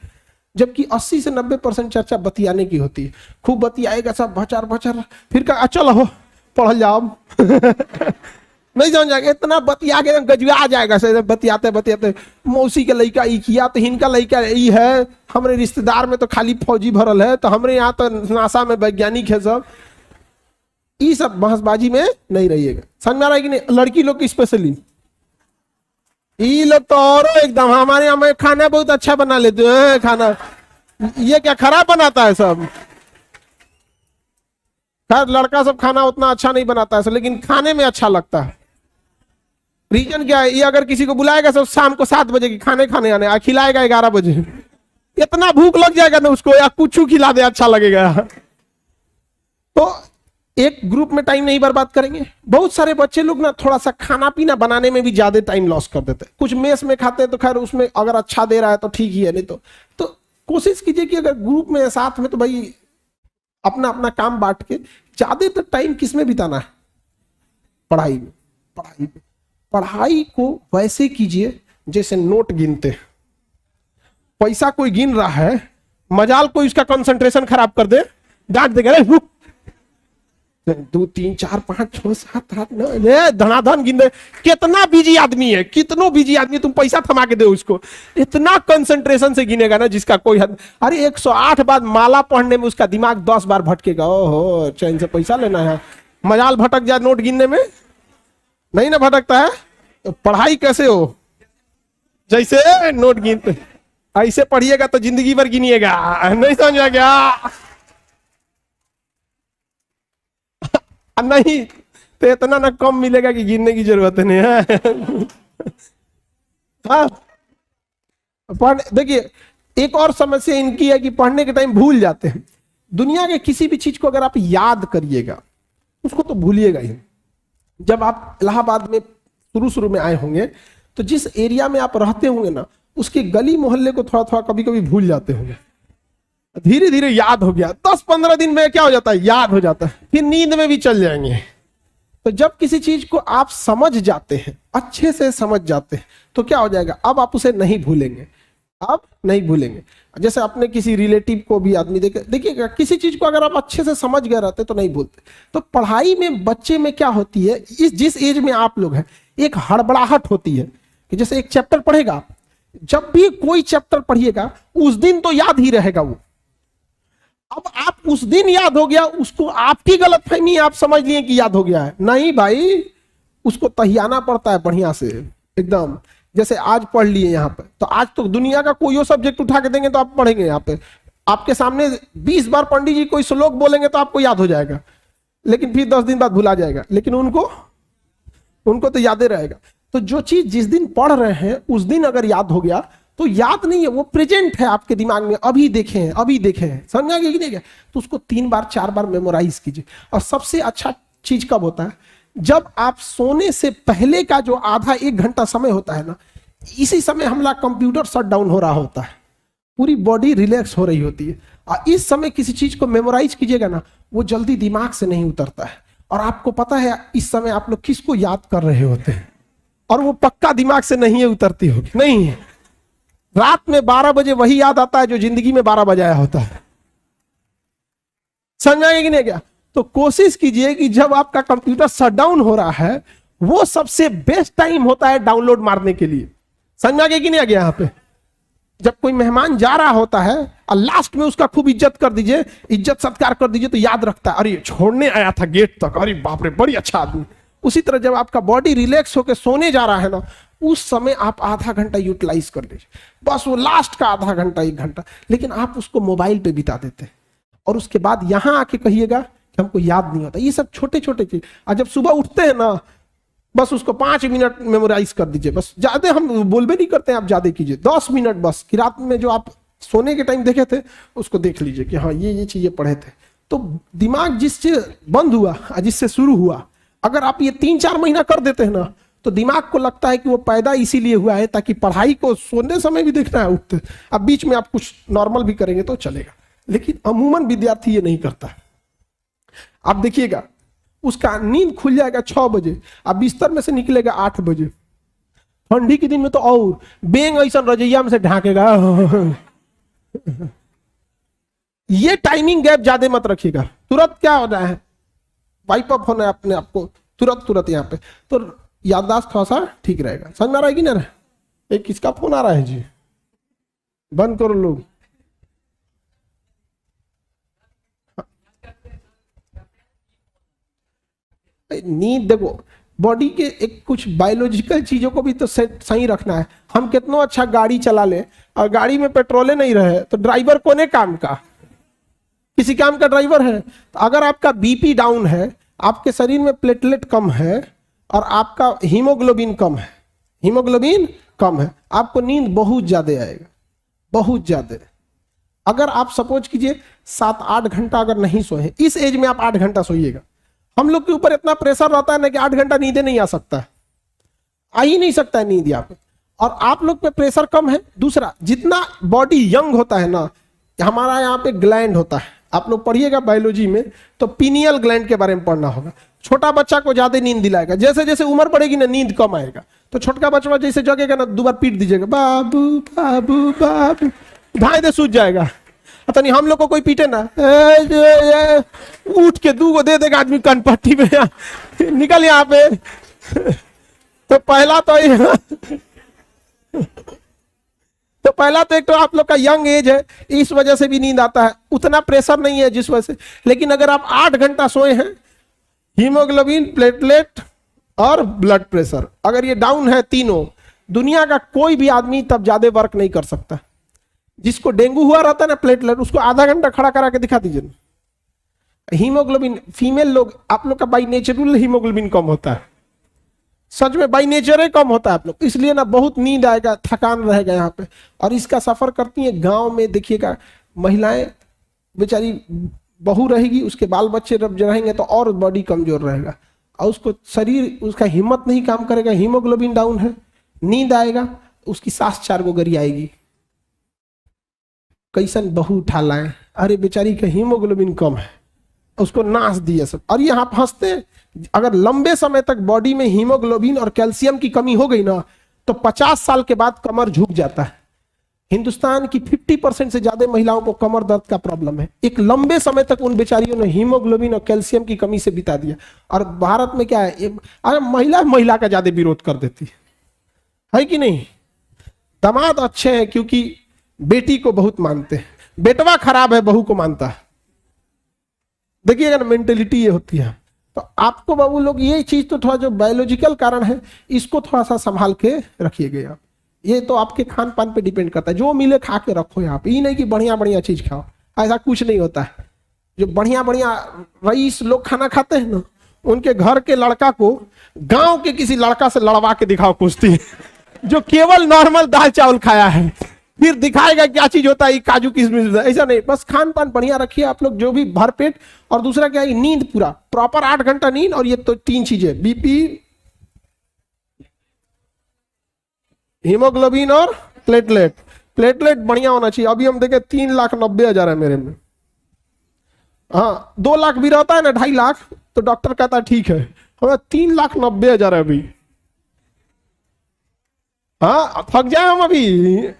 जबकि 80 से 90% चर्चा बतियाने की होती है। खूब बतियाएगा सब भचर भचर, फिर कहा चलो हो पढ़ जाओ। नहीं समझ जाएगा, इतना बतिया के गजवा जाएगा से बतियाते बतियाते। मौसी के लड़का ई किया तो हिनका लड़का ई है, हमारे रिश्तेदार में तो खाली फौजी भरल है, तो हमरे यहाँ तो नासा में वैज्ञानिक है सब। ये सब बहसबाजी में नहीं रहिएगा, समझ में आ रहा है कि नहीं। लड़की लोग की स्पेशली ये लोग तो और एकदम हमारे यहाँ में खाना बहुत अच्छा बना लेते हैं। खाना ये क्या खराब बनाता है सब, खैर लड़का सब खाना उतना अच्छा नहीं बनाता है, लेकिन खाने में अच्छा लगता है। रीजन क्या है? ये अगर किसी को बुलाएगा तो शाम को 7 बजे की खाने खाने आने, खिलाएगा 11 बजे, इतना भूख लग जाएगा ना उसको, या कुछ खिला दे अच्छा लगेगा। तो एक ग्रुप में टाइम नहीं बर्बाद करेंगे। बहुत सारे बच्चे लोग ना थोड़ा सा खाना पीना बनाने में भी ज्यादा टाइम लॉस कर देते हैं। कुछ मेस में खाते हैं तो खैर उसमें अगर अच्छा दे रहा है तो ठीक ही है, नहीं तो कोशिश कीजिए कि अगर ग्रुप में साथ में तो भाई अपना अपना काम बांट के ज्यादातर टाइम किस में बिताना है? पढ़ाई में। पढ़ाई को वैसे कीजिए जैसे नोट गिनते। पैसा कोई गिन रहा है, मजाल कोई उसका कंसंट्रेशन खराब कर दे, डांट देगा, 2 3 4 5 6 7 8 9 धनाधन गिन दे। कितना बिजी आदमी है, कितनो बिजी आदमी, तुम पैसा थमा के दे उसको, इतना कंसंट्रेशन से गिनेगा ना जिसका कोई हद। अरे 108 बार माला पढ़ने में उसका दिमाग 10 बार भटकेगा। ओहो, चैन से पैसा लेना है, मजाल भटक जाए नोट गिनने में, नहीं ना भटकता है। तो पढ़ाई कैसे हो? जैसे नोट गिनते, ऐसे पढ़िएगा तो जिंदगी भर गिनिएगा, नहीं समझ आ गया? नहीं तो इतना ना कम मिलेगा कि गिनने की जरूरत नहीं है। हाँ, देखिए एक और समस्या इनकी है कि पढ़ने के टाइम भूल जाते हैं। दुनिया के किसी भी चीज को अगर आप याद करिएगा उसको तो भूलिएगा ही। जब आप इलाहाबाद में शुरू में आए होंगे तो जिस एरिया में आप रहते होंगे ना, उसके गली मोहल्ले को थोड़ा थोड़ा कभी कभी भूल जाते होंगे। धीरे धीरे याद हो गया, 10-15 दिन में क्या हो जाता है? याद हो जाता है, फिर नींद में भी चल जाएंगे। तो जब किसी चीज को आप समझ जाते हैं, अच्छे से समझ जाते हैं, तो क्या हो जाएगा? अब आप उसे नहीं भूलेंगे, आप नहीं भूलेंगे। जैसे अपने किसी रिलेटिव को भी आदमी देखिएगा, किसी चीज को अगर आप अच्छे से समझ गए रहते तो नहीं भूलते। तो पढ़ाई में बच्चे में क्या होती है, जिस एज में आप लोग हैं, एक हड़बड़ाहट होती है कि जैसे एक चैप्टर पढ़ेगा, जब भी कोई चैप्टर पढ़िएगा उस दिन तो याद ही रहेगा वो। अब आप उस दिन याद हो गया, उसको आपकी गलतफहमी, आप समझ लिए कि याद हो गया है, नहीं भाई, उसको तहियाना पड़ता है बढ़िया से एकदम। जैसे आज पढ़ लिए यहाँ पे, तो आज तो दुनिया का कोई सब्जेक्ट उठा के देंगे तो आप पढ़ेंगे। यहाँ पे आपके सामने 20 बार पंडित जी कोई श्लोक बोलेंगे तो आपको याद हो जाएगा, लेकिन फिर 10 दिन बाद भुला जाएगा, लेकिन उनको तो याद ही रहेगा। तो जो चीज जिस दिन पढ़ रहे हैं उस दिन अगर याद हो गया तो याद नहीं है, वो प्रेजेंट है आपके दिमाग में, अभी देखे हैं, समझ गए कि नहीं गया? तो उसको 3 बार 4 बार मेमोराइज कीजिए। और सबसे अच्छा चीज कब होता है? जब आप सोने से पहले का जो आधा 1 घंटा समय होता है ना, इसी समय हमारा कंप्यूटर शट डाउन हो रहा होता है, पूरी बॉडी रिलैक्स हो रही होती है। और इस समय किसी चीज को मेमोराइज कीजिएगा ना, वो जल्दी दिमाग से नहीं उतरता है। और आपको पता है इस समय आप लोग किसको याद कर रहे होते हैं, और वो पक्का दिमाग से नहीं उतरती होगी, नहीं है। रात में 12 बजे वही याद आता है जो जिंदगी में 12 बजाया होता है, समझाएंगे कि नहीं क्या? तो कोशिश कीजिए कि जब आपका कंप्यूटर शट डाउन हो रहा है, वो सबसे बेस्ट टाइम होता है डाउनलोड मारने के लिए। समझ गए कि नहीं आ गया? यहाँ पे जब कोई मेहमान जा रहा होता है और लास्ट में उसका खूब इज्जत कर दीजिए, इज्जत सत्कार कर दीजिए, तो याद रखता है, अरे छोड़ने आया था गेट तक, अरे बाप रे बड़ी अच्छा आदमी। उसी तरह जब आपका बॉडी रिलैक्स होकर सोने जा रहा है ना, उस समय आप आधा घंटा यूटिलाइज कर लीजिए, बस वो लास्ट का आधा घंटा 1 घंटा। लेकिन आप उसको मोबाइल पे बिता देते हैं और उसके बाद यहां आके कहिएगा कि हमको याद नहीं होता। ये सब छोटे छोटे चीज। और जब सुबह उठते हैं ना, बस उसको 5 मिनट मेमोराइज कर दीजिए, बस। ज्यादा हम बोलबे नहीं करते हैं, आप ज्यादा कीजिए, 10 मिनट बस। कि रात में जो आप सोने के टाइम देखे थे उसको देख लीजिए कि हाँ ये चीजें पढ़े थे। तो दिमाग जिससे बंद हुआ, जिससे शुरू हुआ, अगर आप ये 3-4 महीना कर देते हैं ना, तो दिमाग को लगता है कि वो पैदा इसीलिए हुआ है ताकि पढ़ाई को सोने समय भी देखना है, उठते। अब बीच में आप कुछ नॉर्मल भी करेंगे तो चलेगा, लेकिन अमूमन विद्यार्थी ये नहीं करता। आप देखिएगा, उसका नींद खुल जाएगा 6 बजे, अब बिस्तर में से निकलेगा 8 बजे। ठंडी के दिन में तो और बेंग ऐसा रजैया में से ढाकेगा। ये टाइमिंग गैप ज्यादा मत रखिएगा। तुरंत क्या हो रहा है, वाइप अप होना है अपने आप को तुरंत यहाँ पे, तो याददाश्त थोड़ा सा ठीक रहेगा। समझ में आ रहा है कि ना? एक किसका फोन आ रहा है जी? बंद करो लोग। नींद देखो, बॉडी के एक कुछ बायोलॉजिकल चीजों को भी तो सही रखना है। हम कितना अच्छा गाड़ी चला ले और गाड़ी में पेट्रोले नहीं रहे तो ड्राइवर कोने काम का? किसी काम का ड्राइवर है? तो अगर आपका बीपी डाउन है, आपके शरीर में प्लेटलेट कम है, और आपका हीमोग्लोबिन कम है, हीमोग्लोबिन कम है, आपको नींद बहुत ज्यादा आएगा, बहुत ज्यादा। अगर आप सपोज कीजिए 7-8 घंटा अगर नहीं सोए, इस एज में आप 8 घंटा सोइएगा। हम लोग के ऊपर इतना प्रेशर रहता है ना कि 8 घंटा नींद नहीं आ सकता है, आ ही नहीं सकता है नींद यहाँ पे, और आप लोग पे प्रेशर कम है। दूसरा, जितना बॉडी यंग होता है ना, हमारा यहाँ पे ग्लैंड होता है, आप लोग पढ़िएगा बायोलॉजी में तो पीनियल ग्लैंड के बारे में पढ़ना होगा। छोटा बच्चा को ज्यादा नींद दिलाएगा, जैसे जैसे उम्र बढ़ेगी ना नींद कम आएगा। तो छोटका बच्चा जैसे जगेगा ना, 2 बार पीट दीजिएगा, बाबू बाबू बाबू, ढाई दे सूझ जाएगा। पता नहीं हम लोग को कोई पीटे ना, उठ के 2 को दे देगा आदमी कनपट्टी में, निकल यहाँ पे। तो पहला तो एक तो आप लोग का यंग एज है, इस वजह से भी नींद आता है, उतना प्रेशर नहीं है जिस वजह से। लेकिन अगर आप 8 घंटा सोए हैं, हीमोग्लोबिन, प्लेटलेट और ब्लड प्रेशर अगर ये डाउन है तीनों, दुनिया का कोई भी आदमी तब ज्यादा वर्क नहीं कर सकता। जिसको डेंगू हुआ रहता है ना प्लेटलेट, उसको आधा घंटा खड़ा करा के दिखा दीजिए। हीमोग्लोबिन, फीमेल लोग, आप लोग का बाई नेचुरल हीमोग्लोबिन कम होता है, सच में बाई नेचर कम होता है आप लोग, इसलिए ना बहुत नींद आएगा, थकान रहेगा यहाँ पे। और इसका सफर करती है गांव में, देखिएगा महिलाएं बेचारी, बहू रहेगी, उसके बाल बच्चे जब रहेंगे तो और बॉडी कमजोर रहेगा, और उसको शरीर, उसका हिम्मत नहीं काम करेगा, हीमोग्लोबिन डाउन है, नींद आएगा, उसकी सांस 4 गो गरी आएगी। कैसन बहू उठा लाए, अरे बेचारी का हीमोग्लोबिन कम है, उसको नाश दिया सब। और ये आप हंसते, अगर लंबे समय तक बॉडी में हीमोग्लोबिन और कैल्शियम की कमी हो गई ना, तो 50 साल के बाद कमर झुक जाता है। हिंदुस्तान की 50% से ज्यादा महिलाओं को कमर दर्द का प्रॉब्लम है। एक लंबे समय तक उन बेचारियों ने हीमोग्लोबिन और कैल्शियम की कमी से बिता दिया। और भारत में क्या है, अगर महिला का ज्यादा विरोध कर देती है कि नहीं। दामाद अच्छे हैं क्योंकि बेटी को बहुत मानते हैं, बेटवा खराब है बहू को मानता है। देखिएगा ना, मेंटेलिटी ये होती है। तो आपको बाबू लोग ये चीज तो थोड़ा जो बायोलॉजिकल कारण है, इसको थोड़ा सा संभाल के रखिएगा। ये तो आपके खान पान पे डिपेंड करता है, जो मिले खा के रखो यहाँ पे। ये नहीं कि बढ़िया बढ़िया चीज खाओ, ऐसा कुछ नहीं होता है। जो बढ़िया बढ़िया रईस लोग खाना खाते हैं ना, उनके घर के लड़का को गांव के किसी लड़का से लड़वा के दिखाओ कुश्ती, जो केवल नॉर्मल दाल चावल खाया है, फिर दिखाएगा क्या चीज होता है काजू किशमिश। ऐसा नहीं, बस खान पान बढ़िया रखिए आप लोग, जो भी भर पेट। और दूसरा क्या है, नींद पूरा प्रॉपर 8 घंटा नींद। और ये तो 3 चीजें, बीपी, हीमोग्लोबिन और प्लेटलेट। प्लेटलेट बढ़िया होना चाहिए। अभी हम देखे 3,90,000 है मेरे में। हाँ, 2 लाख भी रहता है ना, 2.5 लाख, तो डॉक्टर कहता है ठीक है। हमें 3,90,000 है अभी। हाँ, थक जाए हम अभी।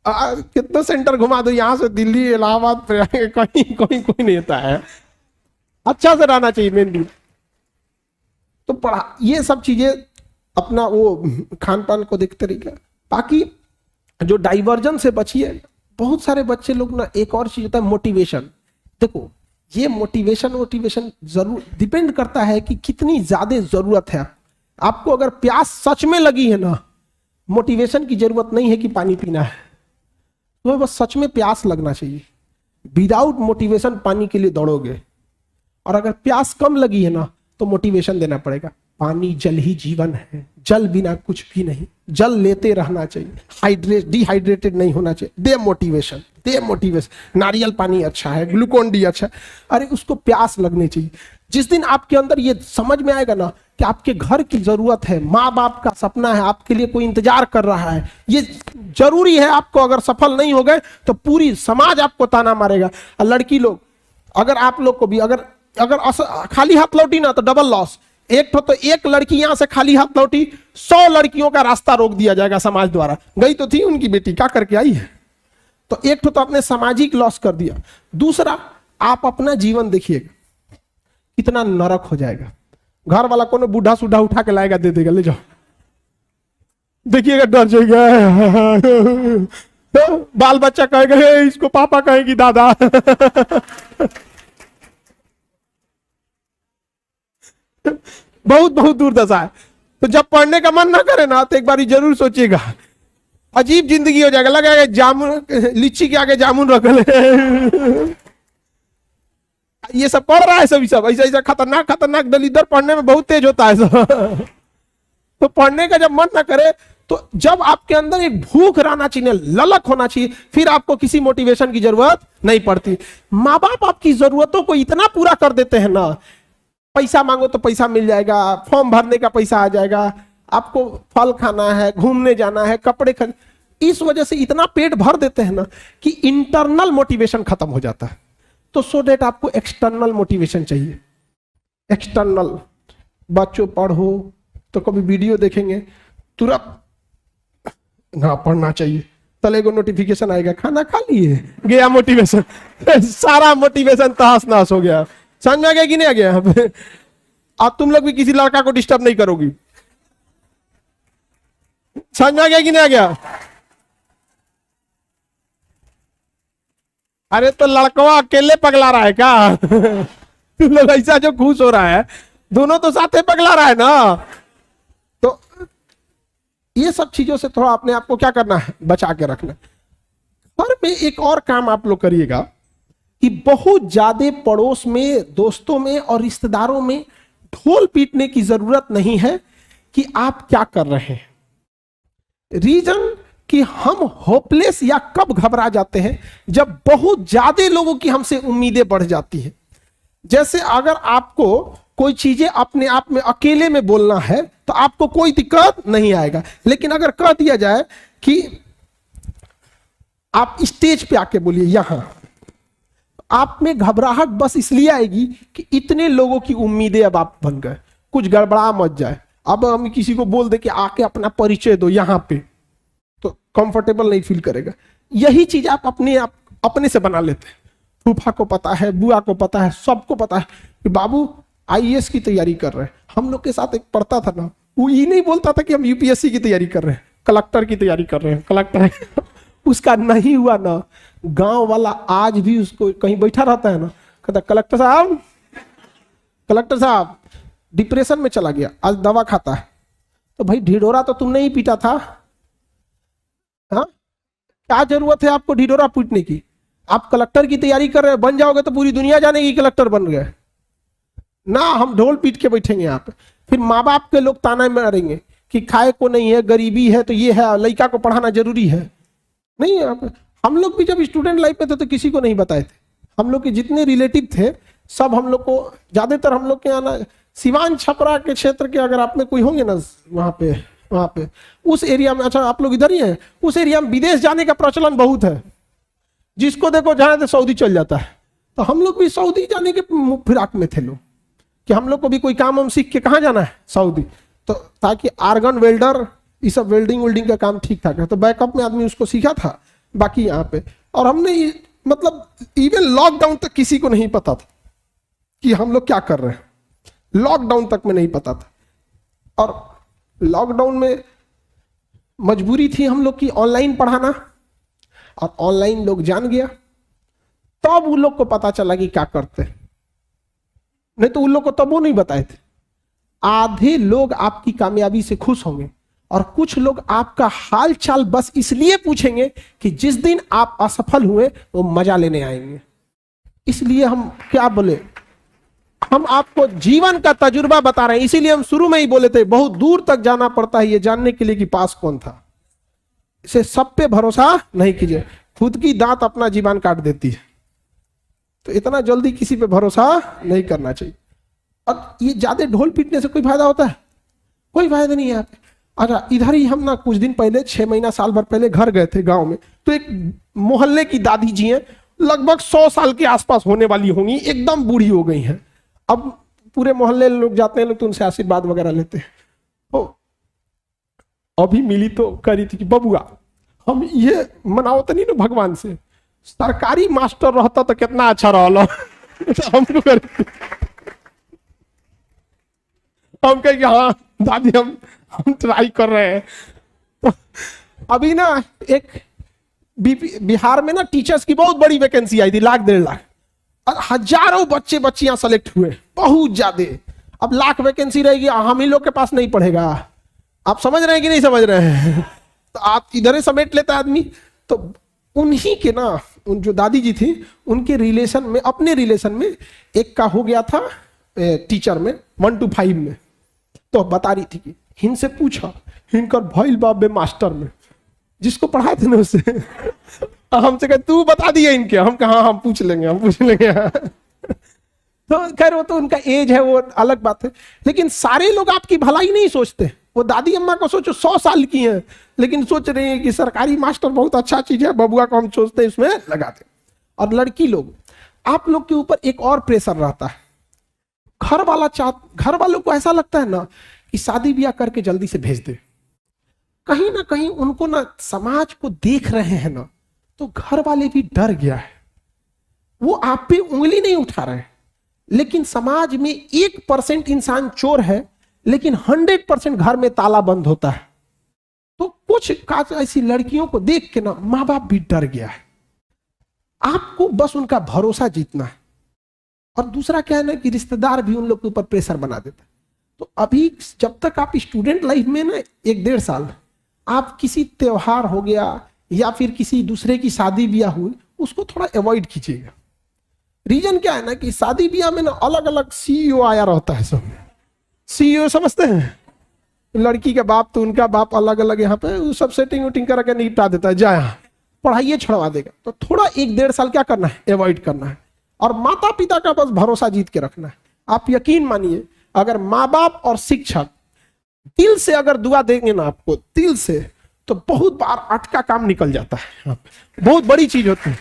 कितना सेंटर घुमा दो, यहां से दिल्ली, इलाहाबाद, कहीं कोई नहीं होता है। अच्छा से रहना चाहिए मेनली। तो पढ़ा, ये सब चीजें अपना वो खान पान को देखते रहिए। बाकी जो डाइवर्जन से बचिए। बहुत सारे बच्चे लोग ना, एक और चीज होता है मोटिवेशन। देखो, ये मोटिवेशन जरूर डिपेंड करता है कि कितनी ज्यादा जरूरत है आपको। अगर प्यास सच में लगी है ना, मोटिवेशन की जरूरत नहीं है कि पानी पीना है, तो बस सच में प्यास लगना चाहिए। विदाउट मोटिवेशन पानी के लिए दौड़ोगे। और अगर प्यास कम लगी है ना, तो मोटिवेशन देना पड़ेगा। पानी जल ही जीवन है, जल बिना कुछ भी नहीं, जल लेते रहना चाहिए, डिहाइड्रेटेड नहीं होना चाहिए। दे मोटिवेशन। नारियल पानी अच्छा है, ग्लूकोन डी अच्छा है, अरे उसको प्यास लगनी चाहिए। जिस दिन आपके अंदर ये समझ में आएगा ना कि आपके घर की जरूरत है, माँ बाप का सपना है, आपके लिए कोई इंतजार कर रहा है, ये जरूरी है आपको। अगर सफल नहीं हो गए तो पूरी समाज आपको ताना मारेगा। और लड़की लोग, अगर आप लोग को भी अगर खाली हाथ लौटी ना, तो डबल लॉस। तो एक लड़की यहां से खाली हाथ लौटी, 100 लड़कियों का रास्ता रोक दिया जाएगा समाज द्वारा। गई तो थी उनकी बेटी, क्या करके आई है। तो एक तो आपने सामाजिक लॉस कर दिया। दूसरा, आप अपना जीवन देखिएगा कितना नरक हो जाएगा। घर वाला कोनो बूढ़ा सूढ़ा उठा के लाएगा, दे देगा, ले जाओ, देखिएगा, डर जाएगा। तो बाल बच्चा कहेगा, इसको पापा कहेगी दादा। बहुत दुर्दशा है। तो जब पढ़ने का मन ना करे ना, तो एक बार जरूर सोचिएगा, अजीब जिंदगी हो जाएगा। लगेगा जामुन, लीची के आगे जामुन रख ले। ये सब पढ़ रहा है, सभी सब ऐसा ऐसा खतरनाक खतरनाक दलिदर पढ़ने में बहुत तेज होता है सब। तो पढ़ने का जब मन ना करे, तो जब आपके अंदर एक भूख रहना चाहिए, ललक होना चाहिए, फिर आपको किसी मोटिवेशन की जरूरत नहीं पड़ती। माँ बाप आपकी जरूरतों को इतना पूरा कर देते हैं ना, पैसा मांगो तो पैसा मिल जाएगा, फॉर्म भरने का पैसा आ जाएगा, आपको फल खाना है, घूमने जाना है, कपड़े खरीद, इस वजह से इतना पेट भर देते हैं ना कि इंटरनल मोटिवेशन खत्म हो जाता है। तो सो डेट आपको एक्सटर्नल मोटिवेशन चाहिए। एक्सटर्नल, बच्चों पढ़ो तो कभी वीडियो देखेंगे तुरंत ना पढ़ना चाहिए, तले को नोटिफिकेशन आएगा, खाना खा लिए, गया मोटिवेशन। सारा मोटिवेशन तहस नहस हो गया। समझ में आ गया कि नहीं आ गया? यहाँ पे अब तुम लोग भी किसी लड़का को डिस्टर्ब नहीं करोगी। समझ में आ गया कि नहीं आ गया? अरे तो लड़का अकेले पगला रहा है क्या? तुम लोग ऐसा जो खुश हो रहा है, दोनों तो साथ पगला रहा है ना। तो ये सब चीजों से थोड़ा अपने आप को क्या करना है, बचा के रखना। घर में एक और काम आप लोग करिएगा कि बहुत ज्यादा पड़ोस में, दोस्तों में और रिश्तेदारों में ढोल पीटने की जरूरत नहीं है कि आप क्या कर रहे हैं। रीजन कि हम होपलेस या कब घबरा जाते हैं, जब बहुत ज्यादा लोगों की हमसे उम्मीदें बढ़ जाती हैं। जैसे अगर आपको कोई चीजें अपने आप में अकेले में बोलना है तो आपको कोई दिक्कत नहीं आएगा, लेकिन अगर कह दिया जाए कि आप स्टेज पे आके बोलिए यहां, आप में घबराहट बस इसलिए आएगी कि इतने लोगों की उम्मीदें अब आप बन गए, कुछ गड़बड़ा मत जाए। अब हम किसी को बोल दे कि आके अपना परिचय दो यहां पे, तो कंफर्टेबल नहीं फील करेगा। यही चीज आप अपने से बना लेते हैं। फूफा को पता है, बुआ को पता है, सबको पता है कि बाबू आईएएस की तैयारी कर रहे हैं। हम लोग के साथ एक पढ़ता था ना, वो ये नहीं बोलता था कि हम यूपीएससी की तैयारी कर रहे हैं, कलेक्टर की तैयारी कर रहे हैं, कलेक्टर उसका नहीं हुआ ना, गांव वाला आज भी उसको कहीं बैठा रहता है ना, कहता कलेक्टर साहब, कलेक्टर साहब डिप्रेशन में चला गया, आज दवा खाता है। तो भाई ढिढोरा तो तुमने ही पीटा था, हाँ क्या जरूरत है आपको ढिढोरा पीटने की? आप कलेक्टर की तैयारी कर रहे हैं, बन जाओगे तो पूरी दुनिया जानेगी कलेक्टर बन गए ना। हम ढोल पीट के बैठेंगे यहाँ पे, फिर माँ बाप के लोग ताना मारेंगे कि खाए को नहीं है, गरीबी है, तो ये है, लड़का को पढ़ाना जरूरी है। नहीं, हम लोग भी जब स्टूडेंट लाइफ में थे तो किसी को नहीं बताए थे। हम लोग के जितने रिलेटिव थे सब हम लोग को, ज्यादातर हम लोग के यहाँ ना सिवान छपरा के क्षेत्र के अगर आप में कोई होंगे ना वहाँ पे उस एरिया में, अच्छा आप लोग इधर ही हैं, उस एरिया में विदेश जाने का प्रचलन बहुत है। जिसको देखो जहाँ तो सऊदी चल जाता है। तो हम लोग भी सऊदी जाने के फिराक में थे लोग, कि हम लोग को भी कोई काम हम सीख के कहाँ जाना है, सऊदी। तो ताकि आर्गन वेल्डर, ये सब वेल्डिंग का काम ठीक ठाक है, तो बैकअप में आदमी उसको सीखा था। बाकी यहाँ पे, और हमने मतलब इवन लॉकडाउन तक किसी को नहीं पता था कि हम लोग क्या कर रहे हैं, लॉकडाउन तक में नहीं पता था। और लॉकडाउन में मजबूरी थी हम लोग की ऑनलाइन पढ़ाना, और ऑनलाइन लोग जान गया, तब उन लोग को पता चला कि क्या करते हैं, नहीं तो उन लोग को तब वो नहीं बताए थे। आधे लोग आपकी कामयाबी से खुश होंगे और कुछ लोग आपका हाल चाल बस इसलिए पूछेंगे कि जिस दिन आप असफल हुए वो मजा लेने आएंगे। इसलिए हम क्या बोले, हम आपको जीवन का तजुर्बा बता रहे हैं। इसीलिए हम शुरू में ही बोले थे बहुत दूर तक जाना पड़ता है ये जानने के लिए कि पास कौन था। इसे सब पे भरोसा नहीं कीजिए, खुद की दांत अपना जीवन काट देती है, तो इतना जल्दी किसी पे भरोसा नहीं करना चाहिए। और ये ज्यादा ढोल पीटने से कोई फायदा होता है? कोई फायदा नहीं है यहाँ पे। अच्छा इधर ही हम ना कुछ दिन पहले, 6 महीना साल भर पहले घर गए थे गांव में, तो एक मोहल्ले की दादी जी हैं, लगभग 100 साल के आसपास होने वाली होंगी, एकदम बूढ़ी हो गई हैं। अब पूरे मोहल्ले लोग जाते हैं, लोग तो उनसे आशीर्वाद वगैरह लेते हैं। तो अभी मिली तो कह रही थी कि बबुआ हम ये मनाओ तो नहीं ना भगवान से, सरकारी मास्टर रहता तो कितना अच्छा रहा। हमको कर हम कहे हाँ दादी हम ट्राई कर रहे हैं। तो अभी ना एक बिहार में ना टीचर्स की बहुत बड़ी वैकेंसी आई थी, 1,00,000-1,50,000, और हजारों बच्चे बच्चियां सेलेक्ट हुए, बहुत ज्यादा। अब 1,00,000 वैकेंसी रहेगी, हम ही लोग के पास नहीं पढ़ेगा। आप समझ रहे हैं कि नहीं समझ रहे हैं? तो आप इधर ही समेट लेता आदमी। तो उन्हीं के ना उन जो दादी जी थी उनके रिलेशन में, अपने रिलेशन में एक का हो गया था टीचर में 1 to 5 में, तो बता रही थी कि इनसे पूछा इनकर भाई बाप में मास्टर में जिसको पढ़ाए थे ना उससे हमसे कहे तू बता दिए इनके, हम कहा हम पूछ लेंगे तो खैर वो तो उनका एज है, वो अलग बात है, लेकिन सारे लोग आपकी भलाई नहीं सोचते। वो दादी अम्मा को सोचो 100 साल की हैं लेकिन सोच रहे हैं कि सरकारी मास्टर बहुत अच्छा चीज है, बबुआ को हम सोचते हैं इसमें लगाते। और लड़की लोग, आप लोग के ऊपर एक और प्रेशर रहता है, घर वालों को ऐसा लगता है ना कि शादी ब्याह करके जल्दी से भेज दे। कहीं ना कहीं उनको ना समाज को देख रहे हैं ना, तो घर वाले भी डर गया है, वो आप पे उंगली नहीं उठा रहे, लेकिन समाज में 1% इंसान चोर है लेकिन 100% घर में ताला बंद होता है। तो कुछ ऐसी लड़कियों को देख के ना माँ बाप भी डर गया है। आपको बस उनका भरोसा जीतना है। और दूसरा क्या है ना कि रिश्तेदार भी उन लोग के ऊपर प्रेशर बना देता है। तो अभी जब तक आप स्टूडेंट लाइफ में ना 1-1.5 साल आप किसी त्योहार हो गया या फिर किसी दूसरे की शादी ब्याह हुई, उसको थोड़ा अवॉइड कीजिएगा। रीजन क्या है ना कि शादी ब्याह में ना अलग अलग सीईओ आया रहता है। सब सीईओ समझते हैं, लड़की का बाप तो उनका बाप अलग अलग यहाँ पे वो सब सेटिंग उटिंग करके निपटा देता है, जा यहाँ पढ़ाइए छड़वा देगा। तो थोड़ा 1-1.5 साल क्या करना है, अवॉइड करना है। और माता पिता का बस भरोसा जीत के रखना है। आप यकीन मानिए, अगर माँ बाप और शिक्षक दिल से अगर दुआ देंगे ना आपको, दिल से, तो बहुत बार अटका काम निकल जाता है, बहुत बड़ी चीज होती है।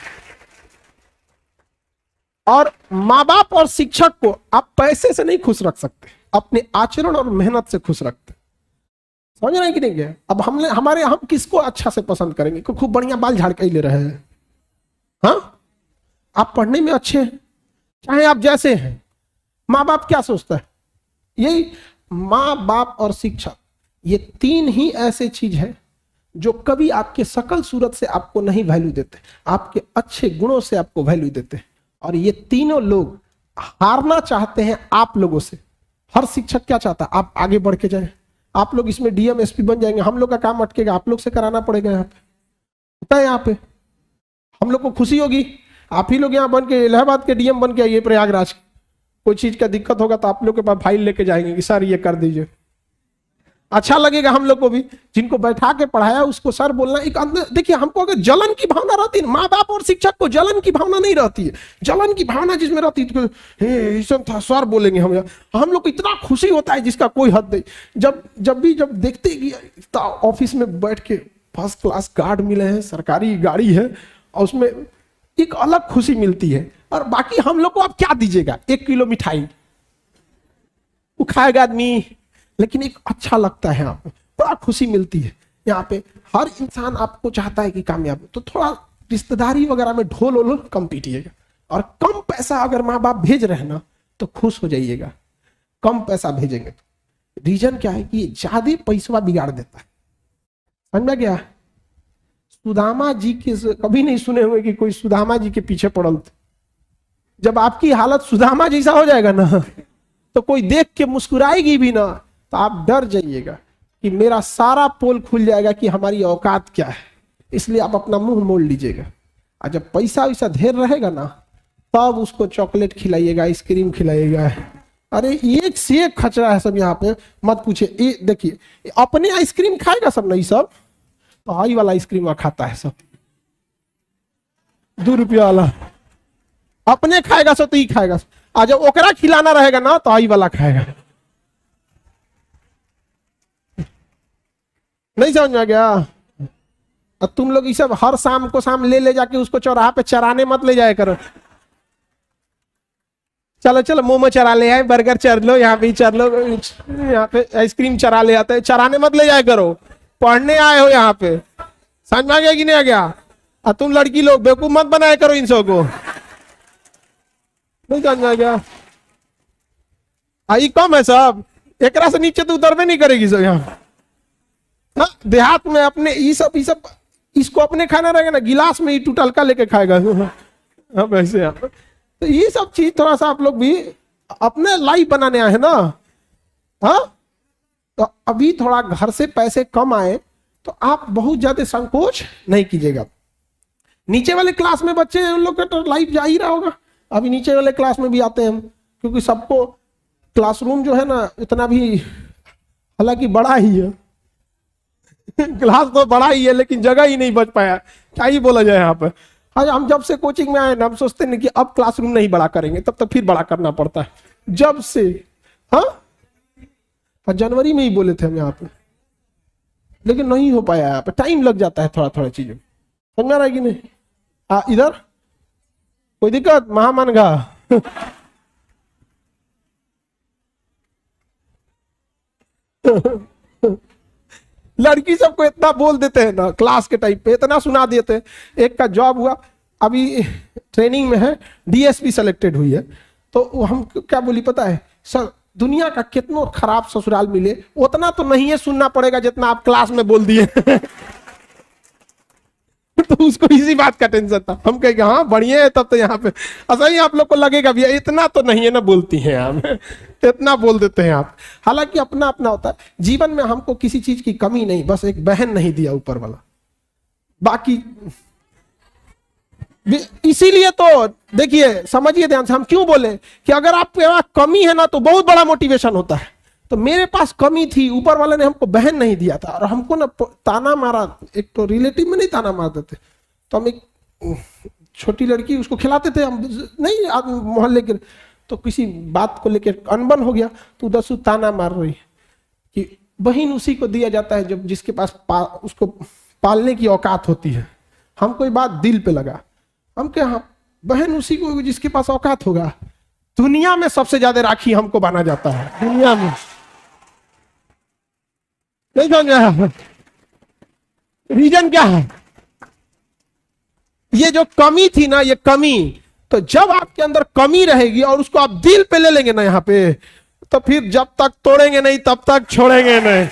और माँ बाप और शिक्षक को आप पैसे से नहीं खुश रख सकते, अपने आचरण और मेहनत से खुश रखते। समझ रहे हैं कि नहीं क्या? अब हम किसको अच्छा से पसंद करेंगे? खूब बढ़िया बाल झाड़ के ले रहे हैं, हाँ, आप पढ़ने में अच्छे हैं, चाहे आप जैसे हैं, माँ बाप क्या सोचता है? यही माँ बाप और शिक्षक, ये 3 ही ऐसे चीज है जो कभी आपके शकल सूरत से आपको नहीं वैल्यू देते, आपके अच्छे गुणों से आपको वैल्यू देते हैं। और ये तीनों लोग हारना चाहते हैं आप लोगों से। हर शिक्षक क्या चाहता है? आप आगे बढ़ के जाए, आप लोग इसमें डीएम एसपी बन जाएंगे, हम लोग का काम अटकेगा, आप लोग से कराना पड़ेगा। यहाँ पे होता है, यहाँ पे हम लोग को खुशी होगी, आप ही लोग यहाँ बन के इलाहाबाद के डीएम बन के आइए, प्रयागराज कोई चीज का दिक्कत होगा तो आप लोग के पास फाइल लेके जाएंगे कि सर ये कर दीजिए। अच्छा लगेगा हम लोग को भी, जिनको बैठा के पढ़ाया उसको सर बोलना। एक अंदर देखिए, हमको अगर जलन की भावना रहती है, माँ बाप और शिक्षक को जलन की भावना नहीं रहती है। जलन की भावना जिसमें रहती है था सर बोलेंगे हम लोग को इतना खुशी होता है जिसका कोई हद नहीं। जब देखते कि ऑफिस में बैठ के फर्स्ट क्लास गार्ड मिले हैं, सरकारी गाड़ी है, और उसमें एक अलग खुशी मिलती है। और बाकी हम लोग को आप क्या दीजिएगा? 1 किलो मिठाई वो खाएगा आदमी, लेकिन एक अच्छा लगता है, यहाँ पे बड़ा खुशी मिलती है। यहाँ पे हर इंसान आपको चाहता है कि कामयाब हो। तो थोड़ा रिश्तेदारी वगैरह में ढोल वोल कम पीटिएगा। और कम पैसा अगर माँ बाप भेज रहे हैं ना तो खुश हो जाइएगा। कम पैसा भेजेंगे तो रीजन क्या है कि ज्यादा पैसा बिगाड़ देता है। समझ में गया? सुदामा जी के कभी नहीं सुने हुए कि कोई सुदामा जी के पीछे पड़ल थे। जब आपकी हालत सुदामा जैसा हो जाएगा ना तो कोई देख के मुस्कुराएगी भी ना, तो आप डर जाइएगा कि मेरा सारा पोल खुल जाएगा कि हमारी औकात क्या है। इसलिए आप अपना मुंह मोड़ लीजिएगा। और जब पैसा वैसा ढेर रहेगा ना, तब उसको चॉकलेट खिलाइएगा, आइसक्रीम खिलाइएगा। अरे एक से एक खचरा है सब यहाँ पे, मत पूछिए। ये देखिए, अपने आइसक्रीम खाएगा सब नहीं, सब तो हाई वाला आइसक्रीम खाता है सब, 2 रुपया वाला अपने खाएगा सब, तो ही खाएगा। और जब ओकरा खिलाना रहेगा ना तो हाई वाला खाएगा। नहीं समझ में गया? और तुम लोग ये सब हर शाम को शाम ले जाके उसको चौराहा पे चराने मत ले जाया करो। चलो मोमो चरा ले आए, बर्गर चर लो, यहाँ पे चर लो, यहाँ पे आइसक्रीम चरा ले आते हैं। चराने मत ले जाया करो, पढ़ने आए हो यहाँ पे। समझ में आ गया कि नहीं आ गया? और तुम लड़की लोग बेवकूफ मत बनाया करो इन सब को। नहीं समझ में आ गया? आई कम है सब, एक से नीचे तो उतरवे नहीं करेगी सब यहाँ। हाँ, देहात में अपने ये सब इसको अपने खाना रहेगा ना, गिलास में ही टूटलका लेके खाएगा। हाँ वैसे तो ये सब चीज थोड़ा सा आप लोग भी अपने लाइफ बनाने आए हैं ना। हाँ, तो अभी थोड़ा घर से पैसे कम आए तो आप बहुत ज्यादा संकोच नहीं कीजिएगा। नीचे वाले क्लास में बच्चे हैं, उन लोग का तो लाइफ जा ही रहा होगा। अभी नीचे वाले क्लास में भी आते हैं हम, क्योंकि सबको क्लासरूम जो है ना इतना भी, हालांकि बड़ा ही है क्लास तो बड़ा ही है, लेकिन जगह ही नहीं बच पाया, क्या ही बोला जाए यहाँ पे। आज हम जब से कोचिंग में आए ना, हम सोचते नहीं कि अब क्लासरूम नहीं बड़ा करेंगे, तब तक फिर बड़ा करना पड़ता है जब से। हाँ, जनवरी में ही बोले थे हम यहाँ पे, लेकिन नहीं हो पाया। यहाँ पे टाइम लग जाता है थोड़ा थोड़ा चीजों, समझ में आ रहा है कि नहीं। इधर कोई दिक्कत महामान का लड़की सबको इतना बोल देते हैं ना क्लास के टाइप पे, इतना सुना देते हैं। एक का जॉब हुआ, अभी ट्रेनिंग में है, डीएसपी सेलेक्टेड हुई है, तो हम क्या बोली पता है, सर दुनिया का कितना खराब ससुराल मिले उतना तो नहीं है सुनना पड़ेगा जितना आप क्लास में बोल दिए तो उसको इसी बात का टेंशन था। हम कहेंगे हाँ बढ़िया है, तब तो यहाँ पे ऐसा ही आप लोग को लगेगा भैया इतना तो नहीं है ना, बोलती हैं आप इतना बोल देते हैं आप। हालांकि अपना अपना होता है जीवन में, हमको किसी चीज की कमी नहीं, बस एक बहन नहीं दिया ऊपर वाला, बाकी इसीलिए तो देखिए समझिए ध्यान से, हम क्यों बोले कि अगर आपके पास कमी है ना तो बहुत बड़ा मोटिवेशन होता है। तो मेरे पास कमी थी, ऊपर वाले ने हमको बहन नहीं दिया था, और हमको ना ताना मारा, एक तो रिलेटिव में नहीं ताना मार देते, तो हम एक छोटी लड़की उसको खिलाते थे हम, नहीं मोहल्ले के, तो किसी बात को लेकर अनबन हो गया, तो उधर ताना मार रही कि बहन उसी को दिया जाता है जब जिसके पास उसको पालने की औकात होती है। हमको ये बात दिल पे लगा, हम क्या, हाँ बहन उसी को जिसके पास औकात होगा। दुनिया में सबसे ज्यादा राखी हमको बांधा जाता है, दुनिया में, नहीं समझा रीजन क्या है, ये जो कमी थी ना, ये कमी, तो जब आपके अंदर कमी रहेगी और उसको आप दिल पे ले लेंगे ना यहाँ पे, तो फिर जब तक तोड़ेंगे नहीं तब तक छोड़ेंगे नहीं।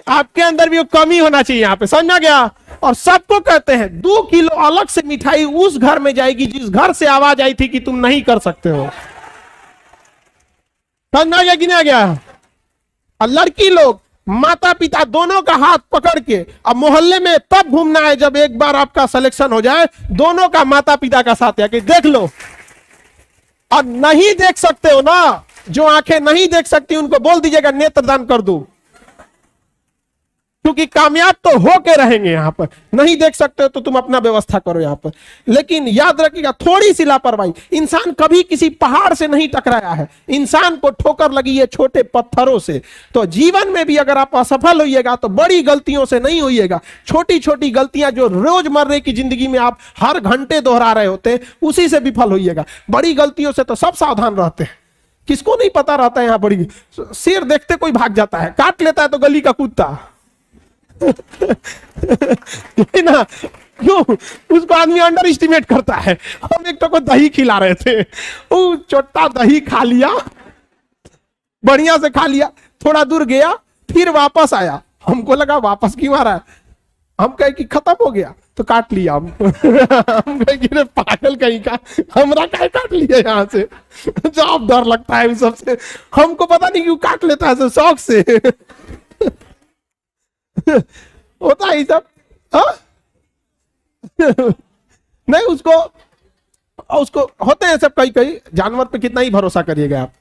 आपके अंदर भी वो कमी होना चाहिए यहाँ पे, समझा गया। और सबको कहते हैं 2 किलो अलग से मिठाई उस घर में जाएगी जिस घर से आवाज आई थी कि तुम नहीं कर सकते हो, समझा गया कि नहीं आ गया। और लड़की लोग माता पिता दोनों का हाथ पकड़ के, अब मोहल्ले में तब घूमना है जब एक बार आपका सिलेक्शन हो जाए, दोनों का माता पिता का साथ है कि देख लो। और नहीं देख सकते हो ना, जो आंखें नहीं देख सकती उनको बोल दीजिएगा नेत्रदान कर दो, क्योंकि कामयाब तो होके रहेंगे। यहां पर नहीं देख सकते हो तो तुम अपना व्यवस्था करो यहां पर। लेकिन याद रखिएगा थोड़ी सी लापरवाही, इंसान कभी किसी पहाड़ से नहीं टकराया है, इंसान को ठोकर लगी है छोटे पत्थरों से। तो जीवन में भी अगर आप असफल होइएगा तो बड़ी गलतियों से नहीं होइएगा, छोटी छोटी गलतियां जो रोजमर्रा की जिंदगी में आप हर घंटे दोहरा रहे होते हैं उसी से विफल होइएगा। बड़ी गलतियों से तो सब सावधान रहते हैं, किसको नहीं पता रहता है यहाँ बड़ी, शेर देखते कोई भाग जाता है, काट लेता है तो गली का कुत्ता ना, क्यों उसको आदमी अंडर एस्टिमेट करता है। हम एक को दही खिला रहे थे, वो छोटा दही खा लिया, बढ़िया से खा लिया, थोड़ा दूर गया फिर वापस आया, हमको लगा वापस क्यों आ रहा है, हम कहे कि खत्म हो गया तो काट लिया हम हम कहे कि पागल कहीं का, हमरा काहे काट लिया यहाँ से, जब डर लगता है सबसे, हमको पता नहीं क्यों काट लेता है शौक से होता है सब। नहीं उसको होते हैं सब, कई कई जानवर पे कितना ही भरोसा करिएगा आप।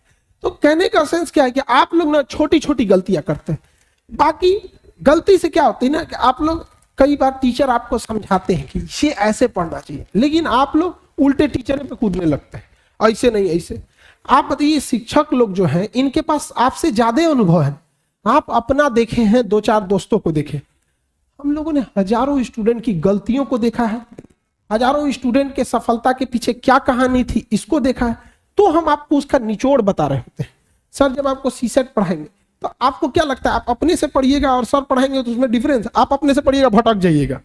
तो कहने का सेंस क्या है कि आप लोग ना छोटी छोटी गलतियां करते हैं, बाकी गलती से क्या होती है ना कि आप लोग कई बार टीचर आपको समझाते हैं कि ये ऐसे पढ़ना चाहिए, लेकिन आप लोग उल्टे टीचर पे कूदने लगते हैं, ऐसे नहीं ऐसे। आप बताइए शिक्षक लोग जो हैं इनके पास आपसे ज्यादा अनुभव है, आप अपना देखे हैं, 2-4 दोस्तों को देखे, हम लोगों ने हजारों स्टूडेंट की गलतियों को देखा है, हजारों स्टूडेंट के सफलता के पीछे क्या कहानी थी इसको देखा है, तो हम आपको उसका निचोड़ बता रहे होते हैं। सर जब आपको सीसेट पढ़ाएंगे तो आपको क्या लगता है, आप अपने से पढ़िएगा और सर पढ़ाएंगे तो उसमें डिफरेंस, आप अपने से पढ़िएगा भटक जाइएगा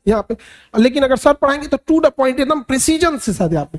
यहाँ पे, लेकिन अगर सर पढ़ाएंगे तो टू द पॉइंट एकदम प्रिसीजन से साथ आप,